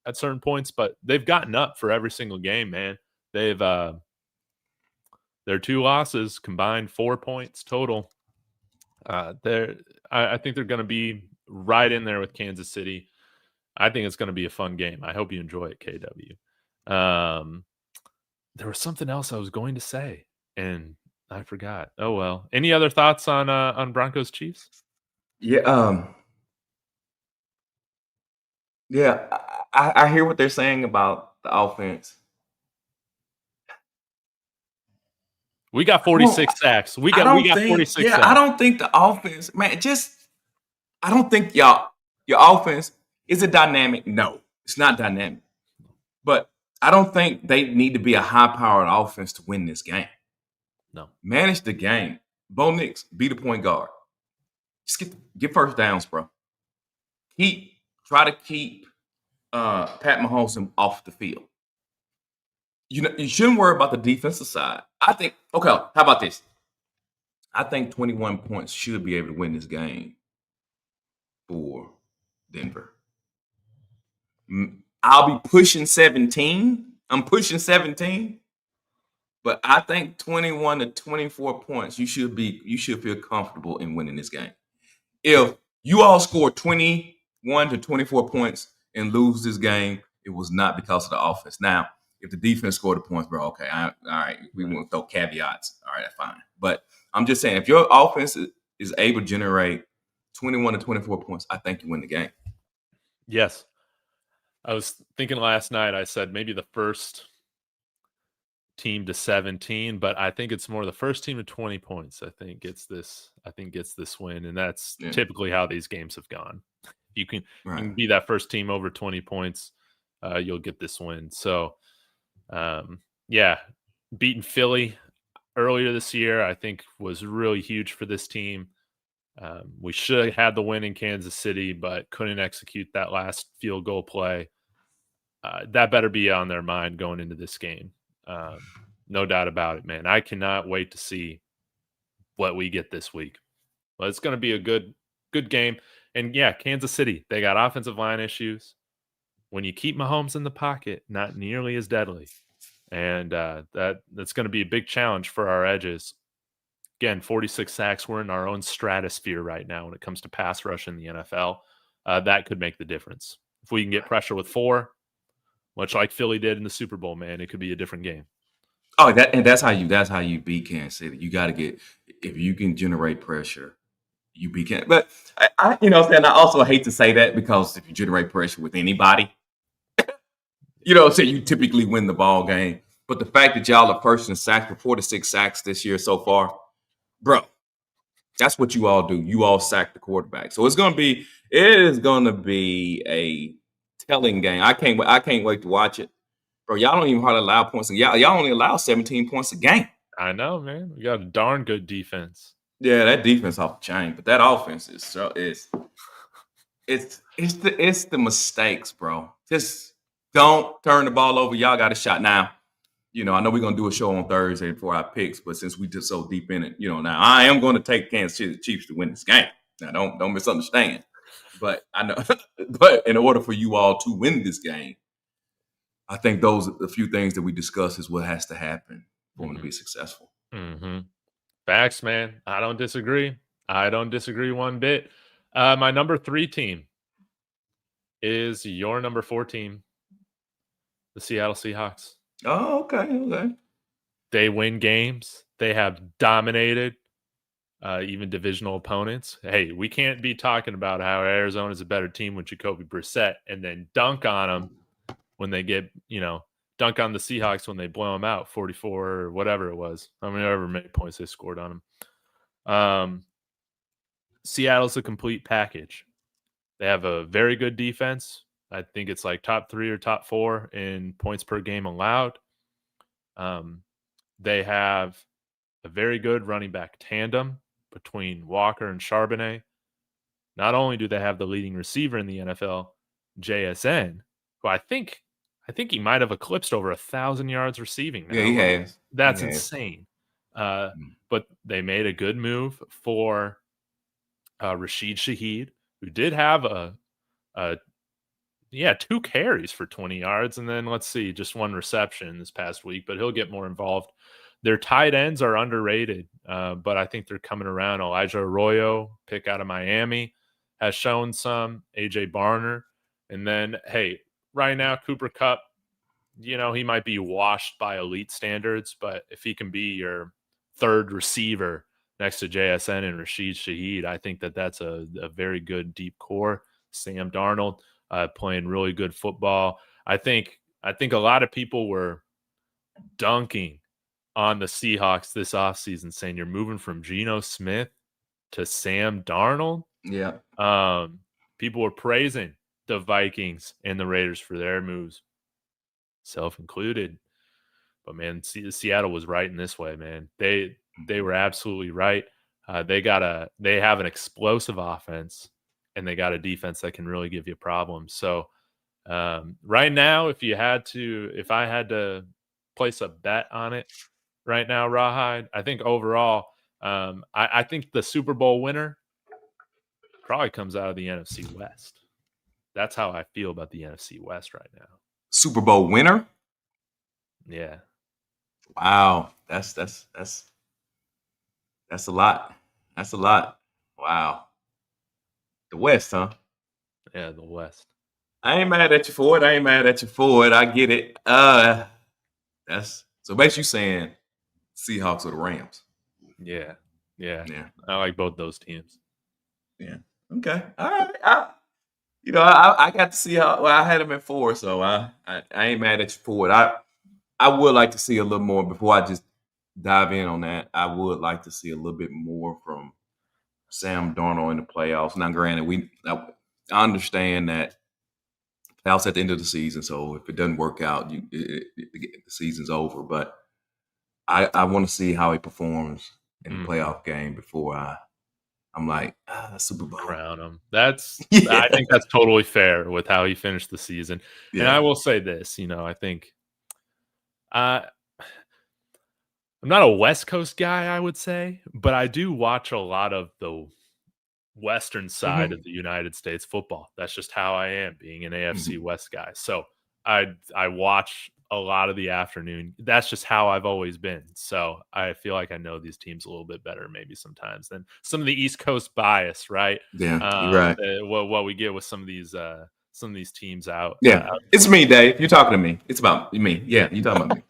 at certain points, but they've gotten up for every single game, man. They've their 2 losses combined 4 points total. I think they're going to be right in there with Kansas City. I think it's going to be a fun game. I hope you enjoy it, KW. There was something else I was going to say, and I forgot. Oh well. Any other thoughts on Broncos Chiefs? Yeah, yeah. I hear what they're saying about the offense. We got 46 sacks. We got 46 yeah, sacks. I don't think the offense, man, I don't think your offense is it dynamic? No, it's not dynamic. But I don't think they need to be a high-powered offense to win this game. No. Manage the game. Bo Nix, be the point guard. Just get first downs, bro. Try to keep Pat Mahomes off the field. You shouldn't worry about the defensive side. I think, okay, how about this? I think 21 points should be able to win this game for Denver. I'll be pushing 17. I'm pushing 17. But I think 21 to 24 points, you should feel comfortable in winning this game. If you all score 21 to 24 points and lose this game, it was not because of the offense. Now, if the defense scored the points, bro, okay, all right, we won't throw caveats. All right, that's fine. But I'm just saying, if your offense is able to generate 21 to 24 points, I think you win the game. Yes. I was thinking last night, I said maybe the first team to 17, but I think it's more the first team to 20 points. I think gets this win, and that's typically how these games have gone. You can be that first team over 20 points, you'll get this win. So, beating Philly earlier this year, I think was really huge for this team. We should have had the win in Kansas City, but couldn't execute that last field goal play. That better be on their mind going into this game. No doubt about it, man. I cannot wait to see what we get this week. Well, it's going to be a good game. And yeah, Kansas City, they got offensive line issues. When you keep Mahomes in the pocket, not nearly as deadly. And that's going to be a big challenge for our edges. Again, 46 sacks. We're in our own stratosphere right now when it comes to pass rush in the NFL. That could make the difference. If we can get pressure with 4, much like Philly did in the Super Bowl, man, it could be a different game. Oh, that's how you beat Kansas City. You got to get, if you can generate pressure, you beat Kansas. But I also hate to say that, because if you generate pressure with anybody, you typically win the ball game. But the fact that y'all are first in sacks with 46 sacks this year so far, bro, that's what you all do. You all sack the quarterback. So it is gonna be a telling game. I can't wait to watch it. Bro, y'all don't even hardly allow points. Y'all only allow 17 points a game. I know, man. We got a darn good defense. Yeah, that defense off the chain, but that offense it's the mistakes, bro. Just don't turn the ball over. Y'all got a shot now. I know we're gonna do a show on Thursday for our picks, but since we just so deep in it, now I am going to take Kansas City Chiefs to win this game. Now, don't misunderstand. But I know, but in order for you all to win this game, I think those a few things that we discussed is what has to happen for them to be successful. Mm-hmm. Facts, man. I don't disagree. One bit. My number 3 team is your number 4 team, the Seattle Seahawks. Oh, okay. They win games. They have dominated even divisional opponents. Hey, we can't be talking about how Arizona is a better team with Jacoby Brissett and then dunk on them when they get, dunk on the Seahawks when they blow them out, 44 or whatever it was. I mean, however many points they scored on them. Seattle's a complete package. They have a very good defense. I think it's like top 3 or top 4 in points per game allowed. They have a very good running back tandem between Walker and Charbonnet. Not only do they have the leading receiver in the NFL, JSN, who I think he might have eclipsed over 1,000 yards receiving now. Yeah, he has. That's insane. But they made a good move for Rashid Shaheed, who did have a 2 carries for 20 yards, and then let's see, just 1 reception this past week, but he'll get more involved. Their tight ends are underrated, but I think they're coming around. Elijah Arroyo, pick out of Miami, has shown some. AJ Barner, and then right now Cooper Kupp, he might be washed by elite standards, but if he can be your third receiver next to JSN and Rashid Shaheed, I think that's a very good deep core. Sam Darnold playing really good football. I think a lot of people were dunking on the Seahawks this offseason, saying you're moving from Geno Smith to Sam Darnold. Yeah. People were praising the Vikings and the Raiders for their moves, self included. But man, Seattle was right in this way, man. They were absolutely right. They have an explosive offense, and they got a defense that can really give you problems. So right now, if I had to place a bet on it right now, Rawhide, I think overall, I think the Super Bowl winner probably comes out of the NFC West. That's how I feel about the NFC West right now. Super Bowl winner? Yeah. Wow. That's a lot. That's a lot. Wow. The West, huh? Yeah, the West. I ain't mad at you for it. I get it. That's so basically saying Seahawks or the Rams. Yeah. I like both those teams. Yeah. Okay. All right. I got to see how. Well, I had them at 4, so I ain't mad at you for it. I would like to see a little more before I just dive in on that. I would like to see a little bit more from Sam Darnold in the playoffs. Now, granted, I understand that playoffs at the end of the season, so if it doesn't work out, the season's over. But I want to see how he performs in the playoff game before I'm like, Super Bowl. Crown him. I think that's totally fair with how he finished the season. Yeah. And I will say this, I think I'm not a West Coast guy, I would say, but I do watch a lot of the western side of the United States football. That's just how I am, being an AFC West guy. So I watch a lot of the afternoon. That's just how I've always been. So I feel like I know these teams a little bit better maybe sometimes than some of the East Coast bias, right? Yeah, you're right. What we get with some of these teams out. Yeah, it's me, Dave. You're talking to me. It's about me. Yeah, you're talking about me.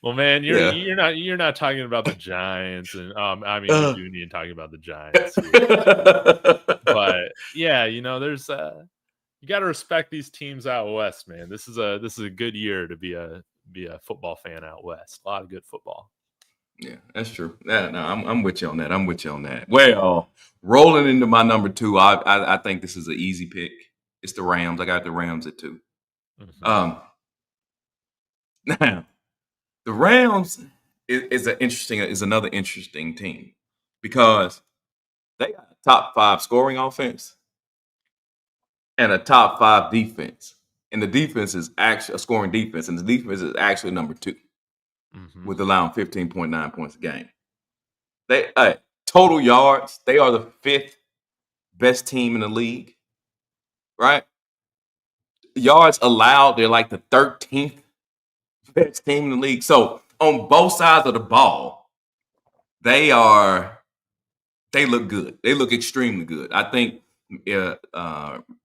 Well, man, you're not talking about the Giants, and you do need talking about the Giants. But yeah, there's you got to respect these teams out west, man. This is a good year to be a football fan out west. A lot of good football. Yeah, that's true. Yeah, no, I'm with you on that. Well, rolling into my number 2, I think this is an easy pick. It's the Rams. I got the Rams at 2. Now, the Rams is another interesting team because they got a top 5 scoring offense and a top 5 defense. And the defense is actually a scoring defense, and the defense is actually number 2 with allowing 15.9 points a game. They total yards, they are the 5th best team in the league, right? Yards allowed, they're like the 13th best team in the league. So on both sides of the ball, they look good. They look extremely good. I think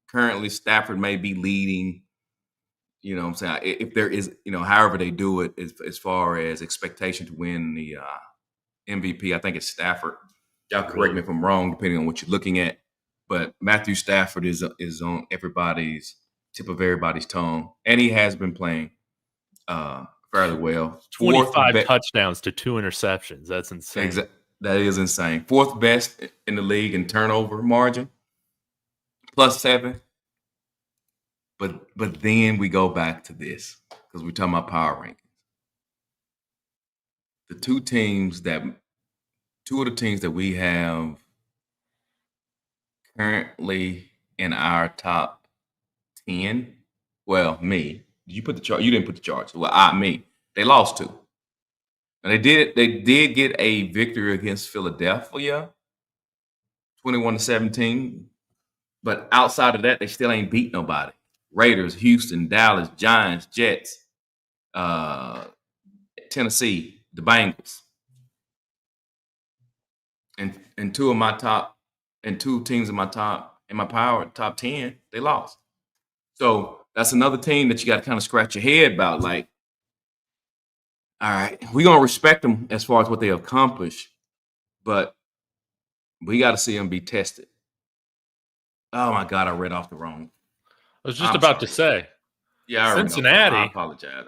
currently Stafford may be leading, what I'm saying, if there is, however they do it as far as expectation to win the MVP, I think it's Stafford. Y'all correct me if I'm wrong, depending on what you're looking at. But Matthew Stafford is on everybody's tip of everybody's tongue, and he has been playing fairly well. 25 touchdowns to 2 interceptions. That's insane. That is insane. Fourth best in the league in turnover margin, +7. But then we go back to this because we're talking about power rankings. Two of the teams that we have currently in our top 10. Well, me. Did you put the chart? You didn't put the charts. Well, me. They lost 2. And they did get a victory against Philadelphia, 21-17. But outside of that, they still ain't beat nobody. Raiders, Houston, Dallas, Giants, Jets, Tennessee, the Bengals. And two teams in my top 10, they lost. So that's another team that you got to kind of scratch your head about. Like, all right, we're gonna respect them as far as what they accomplish, but we got to see them be tested. Oh my God, I read off the wrong. I was just about to say. Yeah, Cincinnati. I apologize,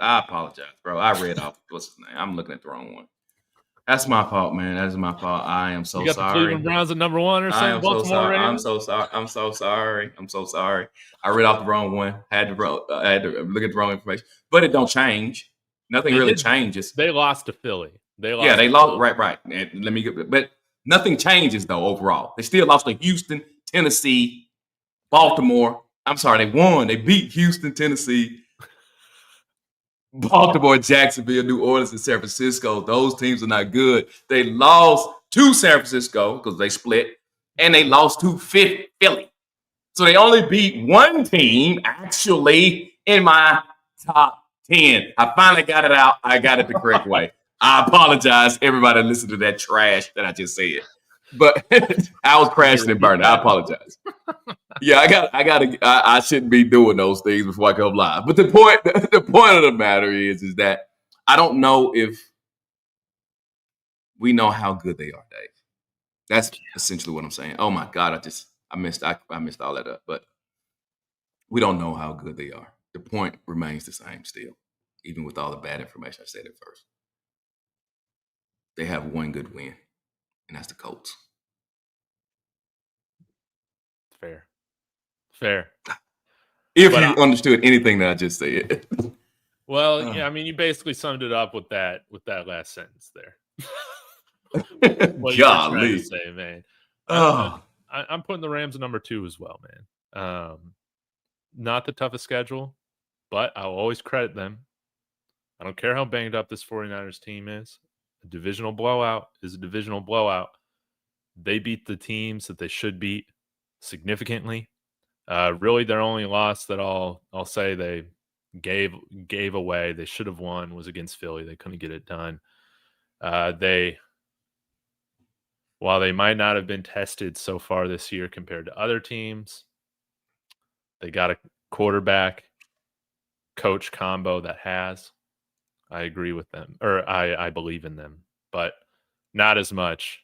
bro. I read off what's his name. I'm looking at the wrong one. That's my fault, man. That is my fault. I am so sorry. You got the Cleveland Browns at number 1 or something? Baltimore Ravens? I'm so sorry. I read off the wrong one. I had to look at the wrong information. But it don't change. Nothing really changes. They lost to Philly. They lost. Right. And but nothing changes though overall. They still lost to Houston, Tennessee, Baltimore. I'm sorry, they won. They beat Houston, Tennessee, Baltimore, Jacksonville, New Orleans, and San Francisco. Those teams are not good. They lost to San Francisco because they split, and they lost to Philly. So they only beat one team actually in my top 10. I finally got it out. I got it the correct way. I apologize, everybody listened to that trash that I just said. But I was crashing and burning. I apologize. Yeah, I shouldn't be doing those things before I come live. But the point of the matter is that I don't know if we know how good they are, Dave. That's essentially what I'm saying. Oh my God, I missed all that up. But we don't know how good they are. The point remains the same still, even with all the bad information I said at first. They have one good win, and that's the Colts. Fair. If you understood anything that I just said. Well, yeah, I mean, you basically summed it up with that last sentence there. What you were trying to say, man. I'm putting the Rams at number 2 as well, man. Not the toughest schedule, but I'll always credit them. I don't care how banged up this 49ers team is. A divisional blowout is a divisional blowout. They beat the teams that they should beat significantly. Really, their only loss that I'll say they gave away, they should have won, was against Philly. They couldn't get it done. While they might not have been tested so far this year compared to other teams, they got a quarterback coach combo that has. I agree with them, or I believe in them, but not as much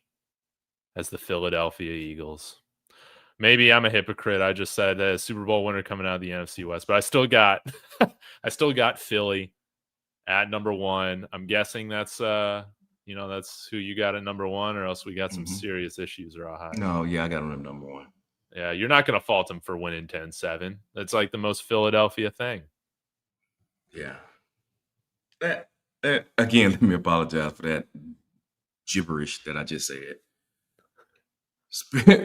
as the Philadelphia Eagles. Maybe I'm a hypocrite. I just said a Super Bowl winner coming out of the NFC West, but I still got Philly at number 1. I'm guessing that's that's who you got at number 1, or else we got some serious issues, Rawhide. No, yeah, I got him at number 1. Yeah, you're not going to fault him for winning 10-7. That's like the most Philadelphia thing. Yeah. Again, let me apologize for that gibberish that I just said.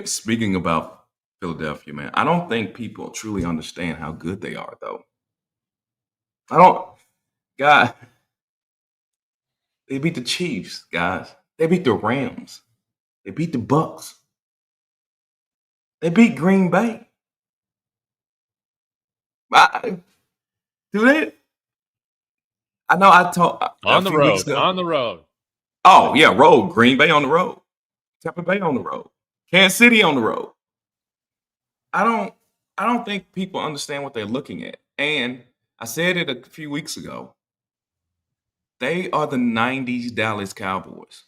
Speaking about Philadelphia, man, I don't think people truly understand how good they are, though. They beat the Chiefs, guys. They beat the Rams. They beat the Bucks. They beat Green Bay. Do they? I know I talked on the road. On the road. Oh yeah, road. Green Bay on the road. Tampa Bay on the road. Kansas City on the road. I don't think people understand what they're looking at. And I said it a few weeks ago. They are the 90s Dallas Cowboys.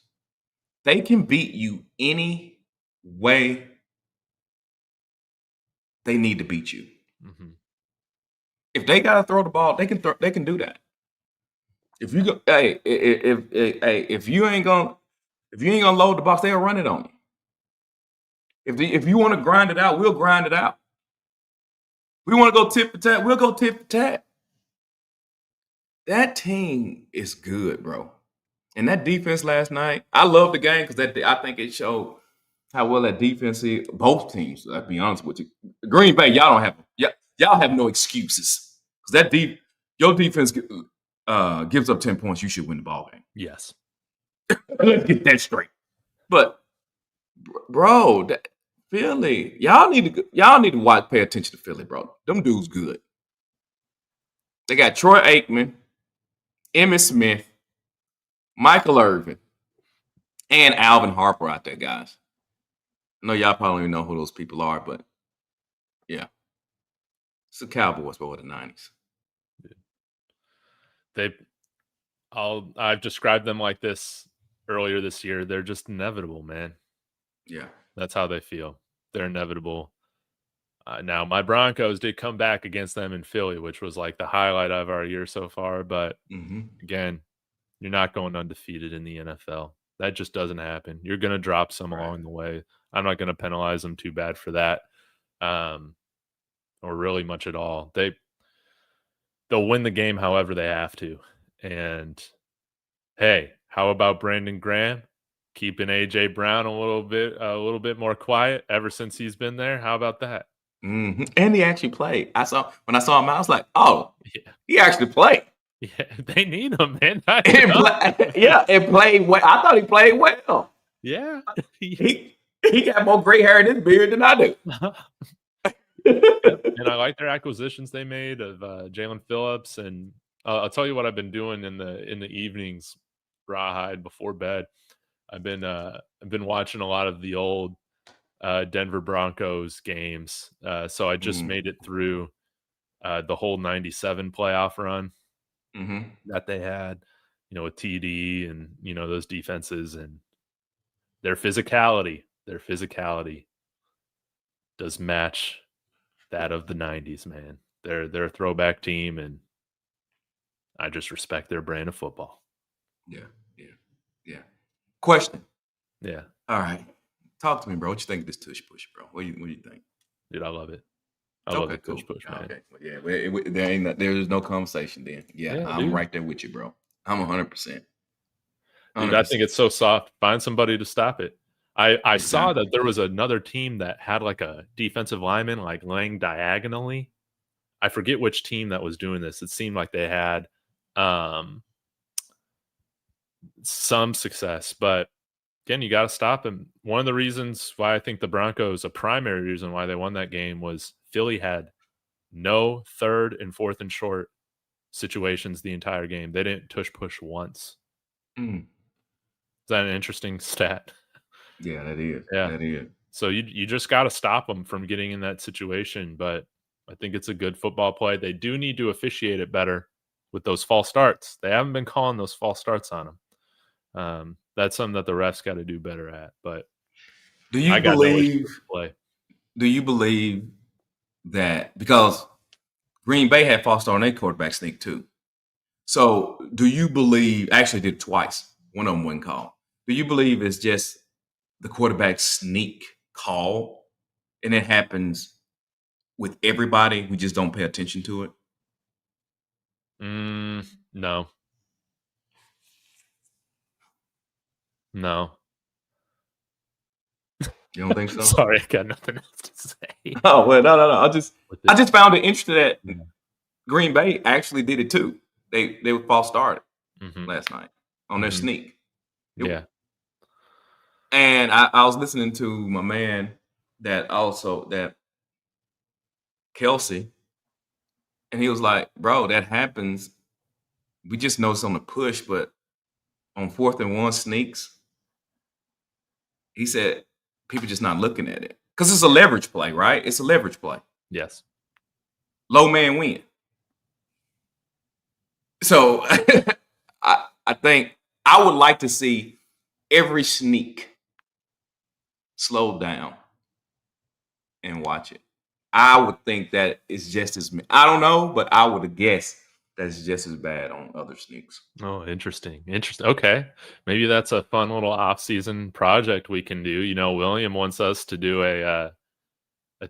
They can beat you any way they need to beat you. If they gotta throw the ball, they can do that. If you go, if you ain't gonna load the box, they'll run it on you. If you want to grind it out, we'll grind it out. We want to go tit for tat, we'll go tit for tat. That team is good, bro. And that defense last night, I love the game because I think it showed how well that defense is. Both teams, let's be honest with you. Green Bay, y'all have no excuses because your defense gives up 10 points. You should win the ball game. Yes. Let's get that straight. But bro, Philly, y'all need to pay attention to Philly, bro. Them dudes good. They got Troy Aikman, Emmitt Smith, Michael Irvin, and Alvin Harper out there, guys. I know y'all probably don't even know who those people are, but yeah. It's the Cowboys, but with the 90s. I've described them like this earlier this year. They're just inevitable, man. Yeah. That's how they feel. They're inevitable. Now, my Broncos did come back against them in Philly, which was like the highlight of our year so far. But again, you're not going undefeated in the NFL. That just doesn't happen. You're going to drop some along the way. I'm not going to penalize them too bad for that, or really much at all. They'll win the game however they have to. And hey, how about Brandon Graham keeping AJ Brown a little bit more quiet ever since he's been there? How about that? And he actually played. When I saw him, I was like, "Oh, yeah, he actually played." Yeah, they need him, man. It played well. I thought he played well. Yeah, he got more gray hair in his beard than I do. And I like their acquisitions they made of Jalen Phillips, and I'll tell you what I've been doing in the evenings, Rawhide, before bed. I've been watching a lot of the old Denver Broncos games. So I just made it through the whole 97 playoff run that they had, with TD and, those defenses, and their physicality does match that of the 90s, man. They're a throwback team, and I just respect their brand of football. Yeah. Question. Yeah. All right. Talk to me, bro. What you think of this tush push, bro? What do you think? Dude, I love it. I love the tush push, man. Okay. Yeah, there's no conversation then. Yeah, I'm right there with you, bro. I'm 100%. Dude, I think it's so soft. Find somebody to stop it. I saw that there was another team that had like a defensive lineman like laying diagonally. I forget which team that was doing this. It seemed like they had some success, but again, you got to stop him. One of the reasons why I think the Broncos, a primary reason why they won that game, was Philly had no third and fourth and short situations the entire game. They didn't tush push once. Is that an interesting stat? Yeah, that is. Yeah. That is. So you just got to stop them from getting in that situation. But I think it's a good football play. They do need to officiate it better with those false starts. They haven't been calling those false starts on them. That's something that the refs got to do better at. But do you believe that because Green Bay had false start on their quarterback sneak too? So do you believe, actually did twice, one of them wasn't called. Do you believe it's just the quarterback sneak call and it happens with everybody? We just don't pay attention to it? No. No. You don't think so? Sorry, I got nothing else to say. Oh, well, no. I just found it interesting that Green Bay actually did it too. They were false started last night on their sneak. Yeah. And I was listening to my man that Kelsey, and he was like, bro, that happens. We just know it's on the push, but on 4th and 1 sneaks, he said people just not looking at it. Because it's a leverage play, right? It's a leverage play. Yes. Low man win. So I think I would like to see every sneak slowed down and watch it. I would think that it's just as. I don't know, but I would guess that's just as bad on other sneaks. Oh, interesting. Interesting. Okay. Maybe that's a fun little off-season project we can do. William wants us to do a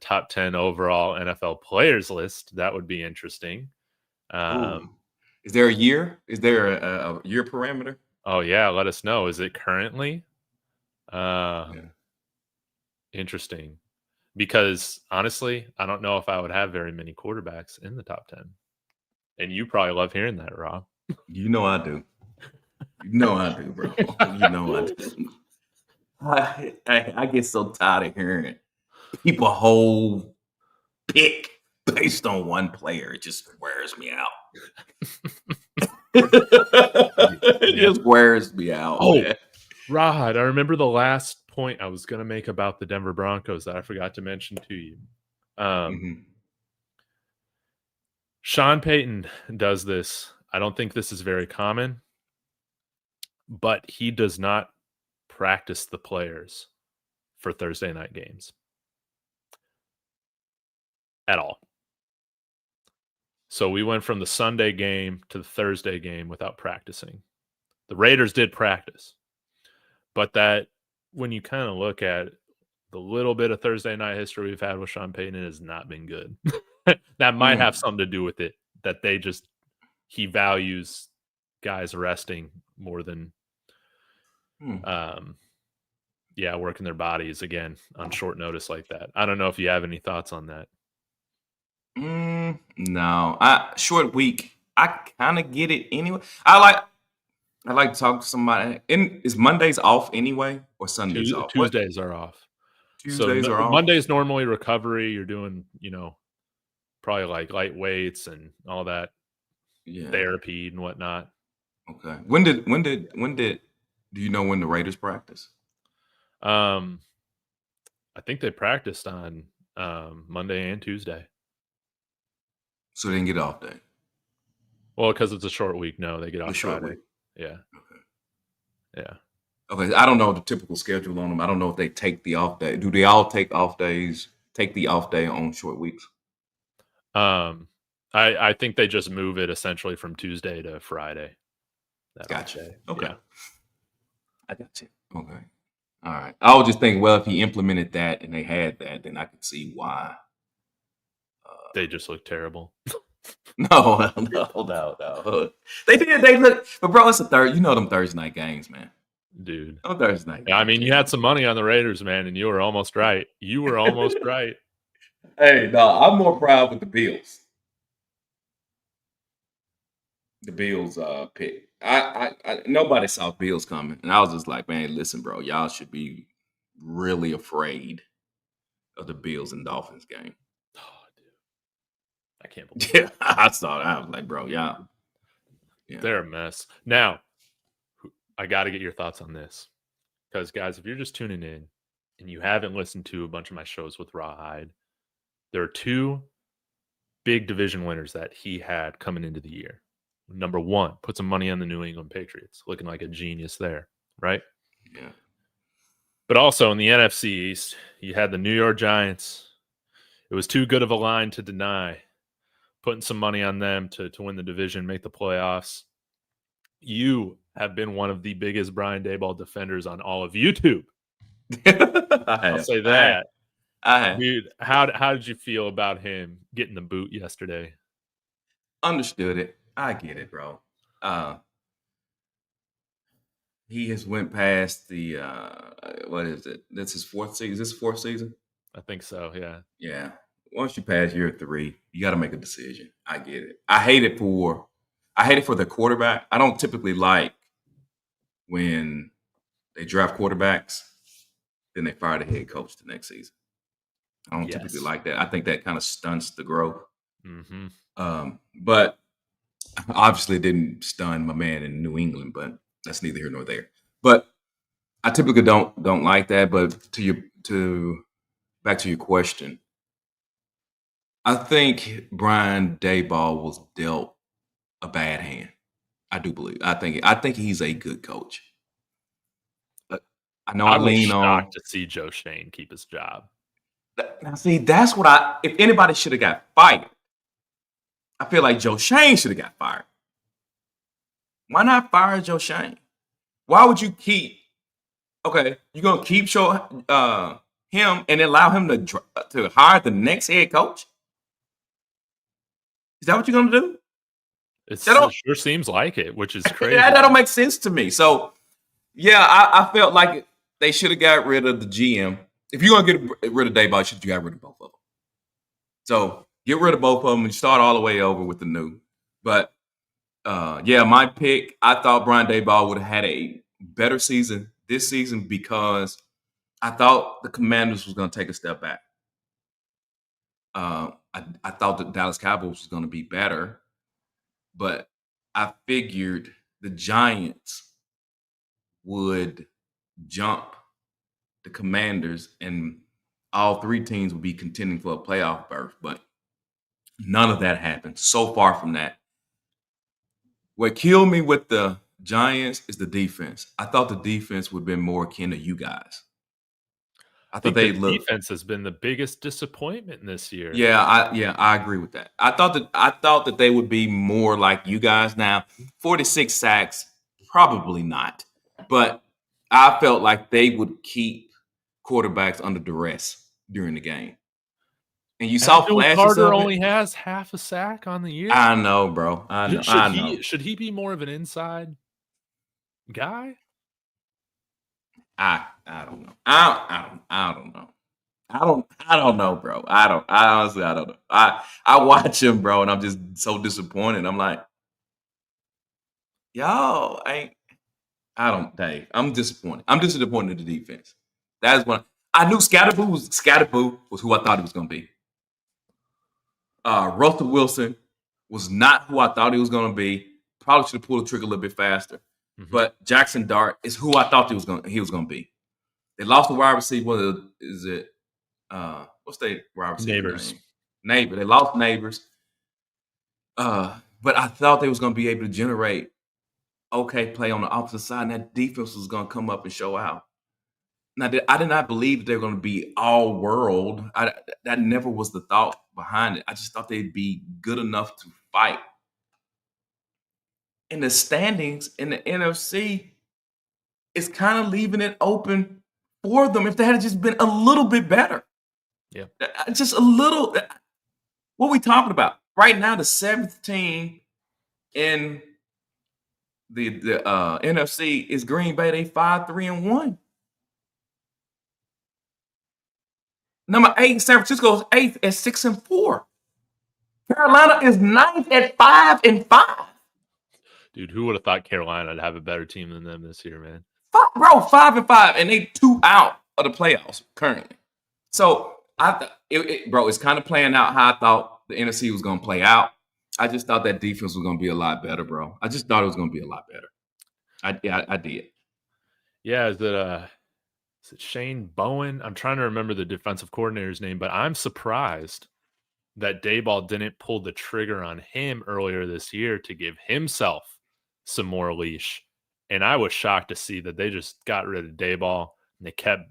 top 10 overall NFL players list. That would be interesting. Ooh, is there a year? Is there a year parameter? Oh yeah, let us know. Is it currently? Yeah. Interesting. Because honestly, I don't know if I would have very many quarterbacks in the top 10. And you probably love hearing that, Rob. You know I do. You know I do, bro. You know I do. I get so tired of hearing people whole pick based on one player. It just wears me out. It just wears me out. Oh, man. Rod, I remember the last point I was going to make about the Denver Broncos that I forgot to mention to you. Sean Payton does this. I don't think this is very common, but he does not practice the players for Thursday night games at all. So we went from the Sunday game to the Thursday game without practicing. The Raiders did practice, but that when you kind of look at the little bit of Thursday night history we've had with Sean Payton, it has not been good. That might have something to do with it, that he values guys resting more than working their bodies again on short notice like that. I don't know if you have any thoughts on that. No, short week. I kind of get it anyway. I like to talk to somebody. Is Mondays off anyway, or Sundays off? Tuesdays are off. Tuesdays are off. Monday's normally recovery. You're doing, probably like light weights and all that, therapy and whatnot. Okay. When did? Do you know when the Raiders practice? I think they practiced on Monday and Tuesday. So they didn't get off day. Well, because it's a short week. No, they get off Friday. Week. Yeah. Okay. Yeah. Okay. I don't know the typical schedule on them. I don't know if they take the off day. Do they all take off days? Take the off day on short weeks? I think they just move it essentially from Tuesday to Friday. Gotcha. Okay. Yeah. I got you. Okay. All right. I was just thinking, well, if he implemented that and they had that, then I could see why. They just look terrible. No. They did. They look, but bro, it's a third. You know them Thursday night games, man. Dude. Oh, Thursday night. I mean, you had some money on the Raiders, man, and you were almost right. Right. Hey, no, I'm more proud with the Bills. The Bills pick. I nobody saw Bills coming, and I was just like, man, listen, bro, y'all should be really afraid of the Bills and Dolphins game. Oh, dude, I can't believe. Yeah, I saw it. I was like, bro, yeah, they're a mess. Now, I got to get your thoughts on this, because guys, if you're just tuning in and you haven't listened to a bunch of my shows with Rawhide, there are two big division winners that he had coming into the year. Number one, put some money on the New England Patriots, looking like a genius there, right? Yeah. But also in the NFC East, you had the New York Giants. It was too good of a line to deny. Putting some money on them to win the division, make the playoffs. You have been one of the biggest Brian Daboll defenders on all of YouTube. I'll say that. Dude, how did you feel about him getting the boot yesterday? Understood it. I get it, bro. He has went past the what is it? That's his fourth season. Is this fourth season? I think so, yeah. Yeah. Once you pass year 3, you got to make a decision. I get it. I hate it for the quarterback. I don't typically like when they draft quarterbacks, then they fire the head coach the next season. I don't typically like that. I think that kind of stunts the growth. But obviously it didn't stun my man in New England, but that's neither here nor there. But I typically don't like that. But back to your question, I think Brian Daboll was dealt a bad hand. I do believe. I think he's a good coach. I know I lean on. To see Joe Shane keep his job. Now, see, that's what if anybody should have got fired, I feel like Joe Shane should have got fired. Why not fire Joe Shane? Why would you keep, okay, you're going to keep him and allow him to hire the next head coach? Is that what you're going to do? It sure seems like it, which is crazy. That don't make sense to me. So, yeah, I felt like they should have got rid of the GM. If you're going to get rid of Daboll, you should have got rid of both of them. So, get rid of both of them and start all the way over with the new. But, yeah, my pick, I thought Brian Daboll would have had a better season this season because I thought the Commanders was going to take a step back. I thought the Dallas Cowboys was going to be better, but I figured the Giants would jump the Commanders and all three teams would be contending for a playoff berth, but none of that happened. So far from that. What killed me with the Giants is the defense. I thought the defense would have been more akin to you guys. I thought the defense has been the biggest disappointment this year. Yeah, I agree with that. I thought that they would be more like you guys. Now, 46 sacks, probably not. But I felt like they would keep quarterbacks under duress during the game. And you saw flashes Carter of it. Only has half a sack on the year. I know, bro. I know. Should he be more of an inside guy? I don't know. I don't know. I don't know, bro. I honestly don't know. I watch him, bro, and I'm just so disappointed. I'm like, yo, Dave. I'm disappointed. I'm disappointed in the defense. That's what I knew. Scatterboo was who I thought he was going to be. Russell Wilson was not who I thought he was going to be. Probably should have pulled the trigger a little bit faster. Mm-hmm. But Jackson Dart is who I thought he was going to be. They lost the wide receiver. What is it? What's their wide receiver name? Neighbor. They lost Neighbors. But I thought they was going to be able to generate okay play on the opposite side, and that defense was going to come up and show out. Now, I did not believe that they were going to be all world. That never was the thought behind it. I just thought they'd be good enough to fight. And the standings in the NFC is kind of leaving it open for them if they had just been a little bit better. Yeah. Just a little. What are we talking about? Right now, the seventh team in the NFC is Green Bay. They 5-3-1. Number 8, San Francisco is 8th at 6-4. Carolina is 9th at 5-5. Dude, who would have thought Carolina would have a better team than them this year, man? Bro, 5-5, and they 2 out of the playoffs currently. So, bro, it's kind of playing out how I thought the NFC was going to play out. I just thought that defense was going to be a lot better, bro. I just thought it was going to be a lot better. I did. Yeah, is it Shane Bowen? I'm trying to remember the defensive coordinator's name, but I'm surprised that Daboll didn't pull the trigger on him earlier this year to give himself some more leash. And I was shocked to see that they just got rid of Daboll and they kept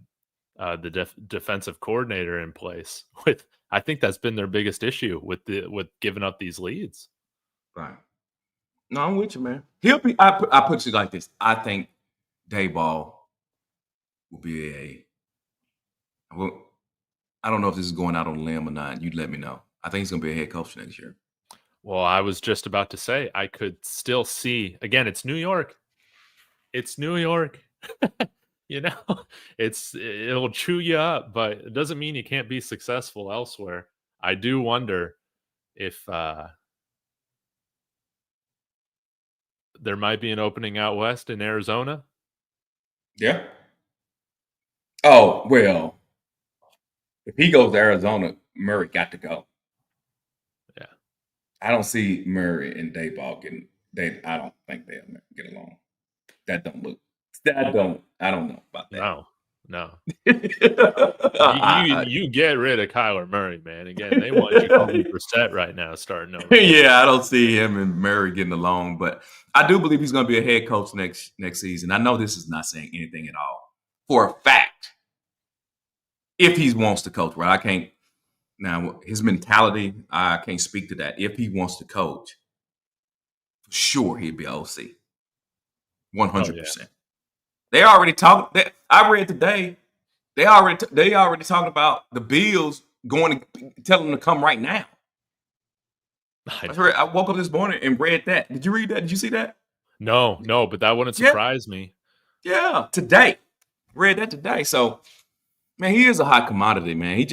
the defensive coordinator in place. I think that's been their biggest issue with giving up these leads. Right. No, I'm with you, man. I put you like this. I think Daboll will be I don't know if this is going out on a limb or not. You'd let me know. I think he's going to be a head coach next year. Well, I was just about to say I could still see, again, it's New York. It's New York. You know, it'll chew you up, but it doesn't mean you can't be successful elsewhere. I do wonder if there might be an opening out west in Arizona. Yeah. Oh, well, if he goes to Arizona, Murray got to go. Yeah. I don't see Murray and Daboll I don't think they'll get along. I don't know about that. No. you get rid of Kyler Murray, man. Again, they want you 100% right now starting over. Yeah, I don't see him and Murray getting along, but I do believe he's going to be a head coach next season. I know this is not saying anything at all. For a fact, If he wants to coach, right? I can't now his mentality. I can't speak to that. If he wants to coach, for sure he'd be OC. One Oh hundred yeah. percent. They already talked. I read today. They already talking about the Bills going to tell them to come right now. I woke up this morning and read that. Did you read that? Did you see that? No, but that wouldn't Yeah, surprise me. yeah. Today, read that today. So, man, he is a hot commodity, man. He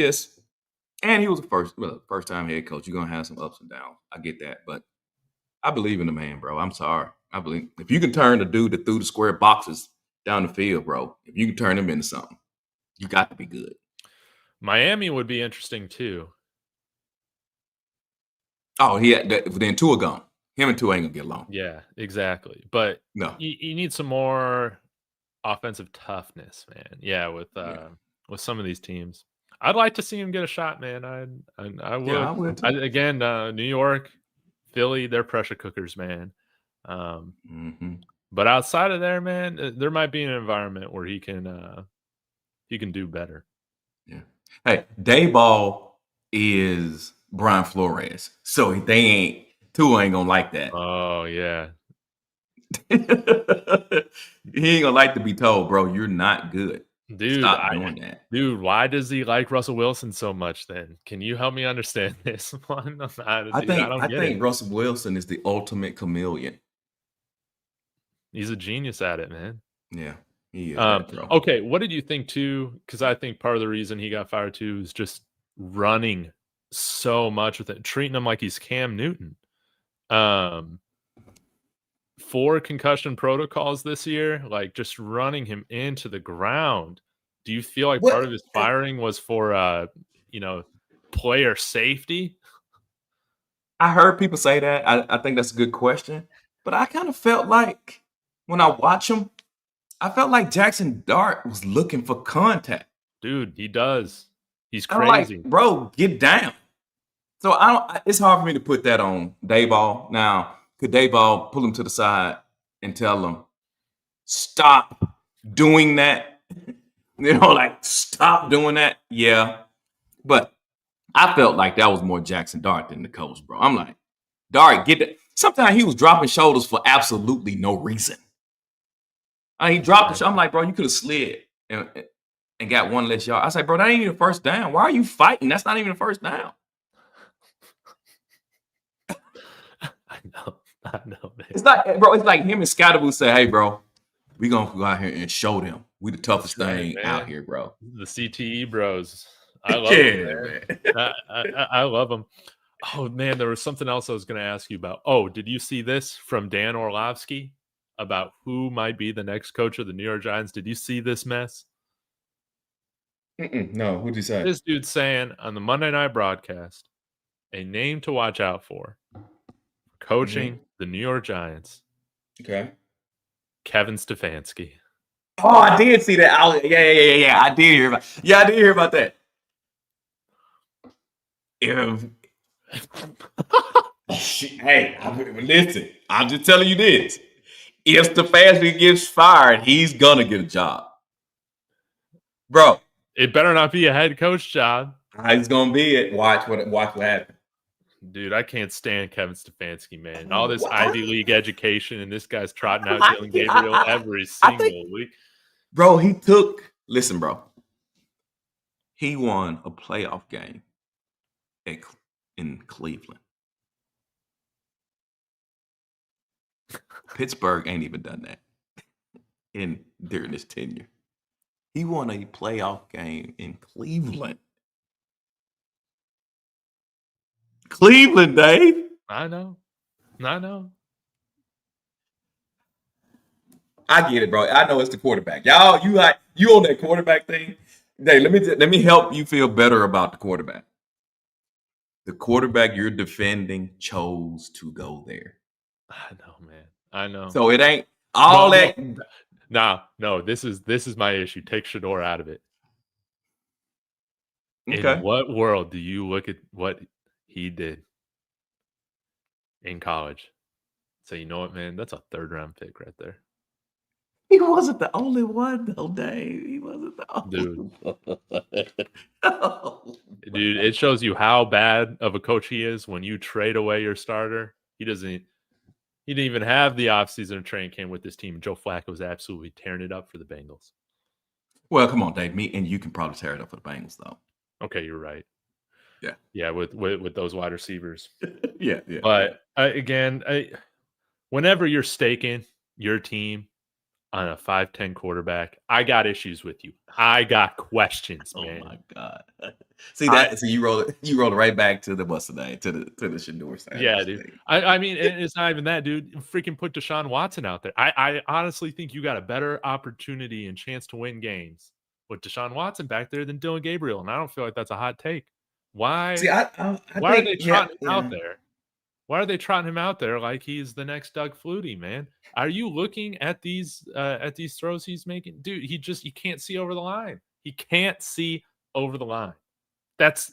was the first time head coach. You're gonna have some ups and downs. I get that, but I believe in the man, bro. I'm sorry. I believe if you can turn the dude that threw the square boxes down the field, bro, if you can turn him into something, you got to be good. Miami would be interesting too. Oh, then Tua gone. Him and Tua ain't gonna get along. Yeah, exactly. But No. you need some more offensive toughness, man. Yeah, with some of these teams. I'd like to see him get a shot, man. I would. Yeah, I would too. Again, New York, Philly, they're pressure cookers, man. But outside of there, man, there might be an environment where he can do better. Yeah. Hey, Dayball is Brian Flores, so Tua ain't gonna like that. Oh yeah. He ain't gonna like to be told, bro, you're not good. Dude, Stop doing that. Dude, why does he like Russell Wilson so much then? Can you help me understand this one? I think Russell Wilson is the ultimate chameleon. He's a genius at it, man. Yeah, he is. Okay, what did you think too? Because I think part of the reason he got fired too is just running so much with it, treating him like he's Cam Newton. 4 concussion protocols this year, like just running him into the ground. Do you feel like part of his firing was for player safety? I heard people say that. I think that's a good question. But I kind of felt like when I watch him, I felt like Jackson Dart was looking for contact. Dude, he does. He's crazy. Like, bro, get down. So it's hard for me to put that on Dayball. Now, could Dayball pull him to the side and tell him, stop doing that? Stop doing that? Yeah. But I felt like that was more Jackson Dart than the coach, bro. I'm like, Dart, get that. Sometimes he was dropping shoulders for absolutely no reason. He dropped the shoulder. I'm like, bro, you could have slid and got one less yard. I said, bro, that ain't even a first down. Why are you fighting? That's not even a first down. I know, man. It's like him and Scottaboo say, hey, bro, we gonna go out here and show them we the toughest thing out here, bro. The CTE bros. I love them, man. I love them. Oh man, there was something else I was going to ask you about. Oh, did you see this from Dan Orlovsky about who might be the next coach of the New York Giants? Did you see this mess? No, who'd you say? This dude's saying on the Monday night broadcast, a name to watch out for coaching the New York Giants. Okay. Kevin Stefanski. Oh, I did see that. Yeah. I did hear about that. Hey, listen, I'm just telling you this. If Stefanski gets fired, he's gonna get a job. Bro. It better not be a head coach job. He's gonna be it. Watch what happens. Dude, I can't stand Kevin Stefanski, man. All this Ivy League education, and this guy's trotting out Dylan Gabriel every single week. Bro, listen, bro. He won a playoff game in Cleveland. Pittsburgh ain't even done that during his tenure. He won a playoff game in Cleveland. Cleveland, Dave. I know. I get it, bro. I know it's the quarterback. Y'all, you on that quarterback thing. Dave, let me help you feel better about the quarterback. The quarterback you're defending chose to go there. I know, man. I know. So it ain't all that. No. This is my issue. Take Shador out of it. Okay. In what world do you look at what he did in college? So you know what, man? That's a 3rd round pick right there. He wasn't the only one, though, Dave. He wasn't the only Dude. one. Dude, it shows you how bad of a coach he is when you trade away your starter. He didn't even have the offseason training camp with this team. Joe Flacco was absolutely tearing it up for the Bengals. Well, come on, Dave. Me and you can probably tear it up for the Bengals, though. Okay, you're right. Yeah. Yeah, with those wide receivers. Yeah. But again, whenever you're staking your team on a 5'10" quarterback, I got issues with you. I got questions, man. Oh my God. See that? So you roll it right back to the what's the name? To the Shador side. Yeah, dude. I mean, it's not even that, dude. Freaking put Deshaun Watson out there. I honestly think you got a better opportunity and chance to win games with Deshaun Watson back there than Dylan Gabriel, and I don't feel like that's a hot take. Why? See, I why think, are they trotting him out there? Why are they trotting him out there like he's the next Doug Flutie, man? Are you looking at these throws he's making? Dude, you can't see over the line. He can't see over the line. That's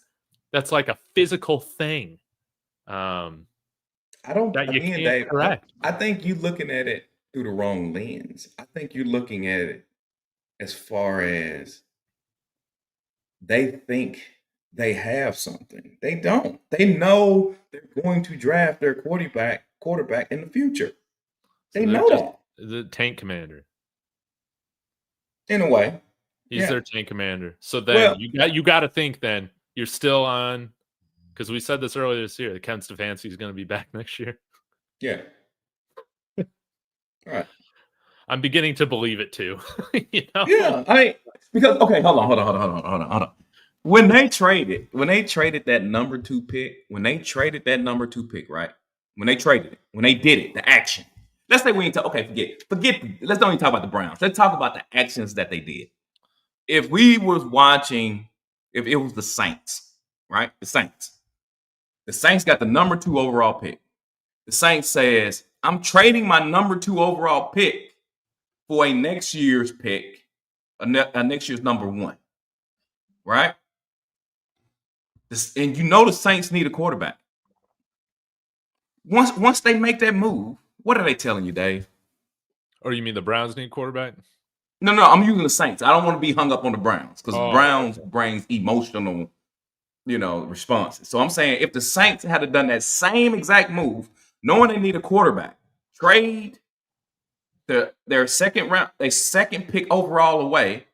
like a physical thing. I don't. That you Again, can't Dave, correct. I think you're looking at it through the wrong lens. I think you're looking at it as far as they think they have something. They don't. They know they're going to draft their quarterback in the future. They know that. The tank commander. In a way. He's their tank commander. So then you got to think then you're still on, because we said this earlier this year, that Ken Stefanski is going to be back next year. Yeah. All right. I'm beginning to believe it too. You know? Yeah. Because hold on. When they traded that number 2 pick, right? When they did it, the action. Let's say we ain't talk. Okay, forget. Let's don't even talk about the Browns. Let's talk about the actions that they did. If we was watching, if it was the Saints, right? The Saints got the number 2 overall pick. The Saints says, I'm trading my number 2 overall pick for a next year's pick, a next year's number 1, right? And the Saints need a quarterback. Once they make that move, what are they telling you, Dave? Or you mean the Browns need quarterback? No, I'm using the Saints. I don't want to be hung up on the Browns because the Browns brings emotional, responses. So I'm saying if the Saints had done that same exact move, knowing they need a quarterback, trade their second pick overall away,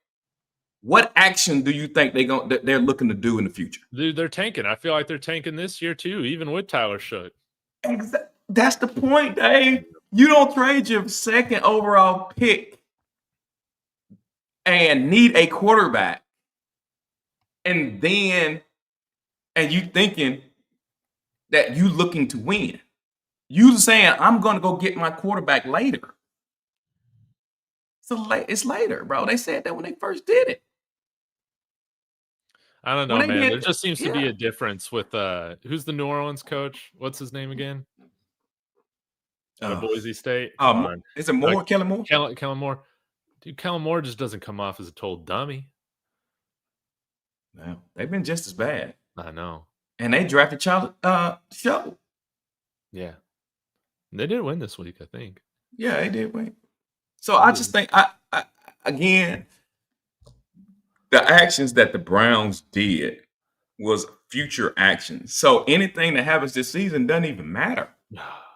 what action do you think they're looking to do in the future? Dude, they're tanking. I feel like they're tanking this year too, even with Tyler Shook. That's the point, Dave. You don't trade your second overall pick and need a quarterback, and you thinking that you looking to win. You saying I'm going to go get my quarterback later. So it's later, bro. They said that when they first did it. I don't know, man. There just seems to be a difference with who's the New Orleans coach? What's his name again? Out of Boise State. Is it Moore? Kellen Moore? Kellen Moore. Dude, Kellen Moore just doesn't come off as a total dummy. No, they've been just as bad. I know. And they drafted Show. Yeah. They did win this week, I think. Yeah, they did win. So I just think, again, the actions that the Browns did was future actions. So anything that happens this season doesn't even matter.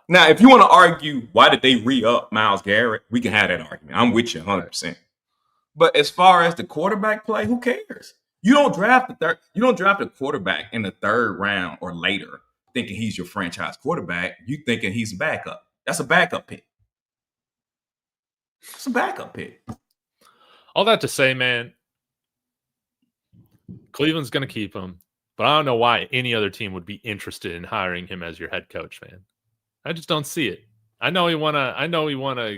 Now, if you want to argue why did they re-up Myles Garrett, we can have that argument. I'm with you 100%. But as far as the quarterback play, who cares? You don't draft a quarterback in the 3rd round or later thinking he's your franchise quarterback. You thinking he's a backup. That's a backup pick. It's a backup pick. All that to say, man, Cleveland's going to keep him, but I don't know why any other team would be interested in hiring him as your head coach, man. I just don't see it. I know he won a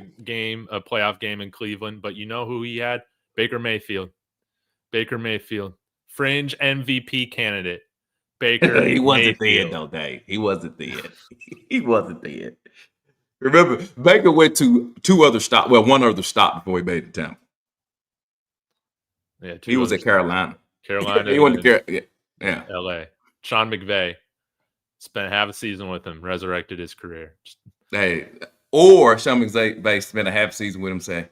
playoff game in Cleveland, but you know who he had? Baker Mayfield, fringe MVP candidate. Baker. He wasn't there though, Dave. He wasn't there. Remember, Baker went to one other stop before he made it to Tampa. Yeah, he was at Carolina. He went to LA. Sean McVay spent half a season with him, resurrected his career. Or Sean McVay spent a half season with him, say,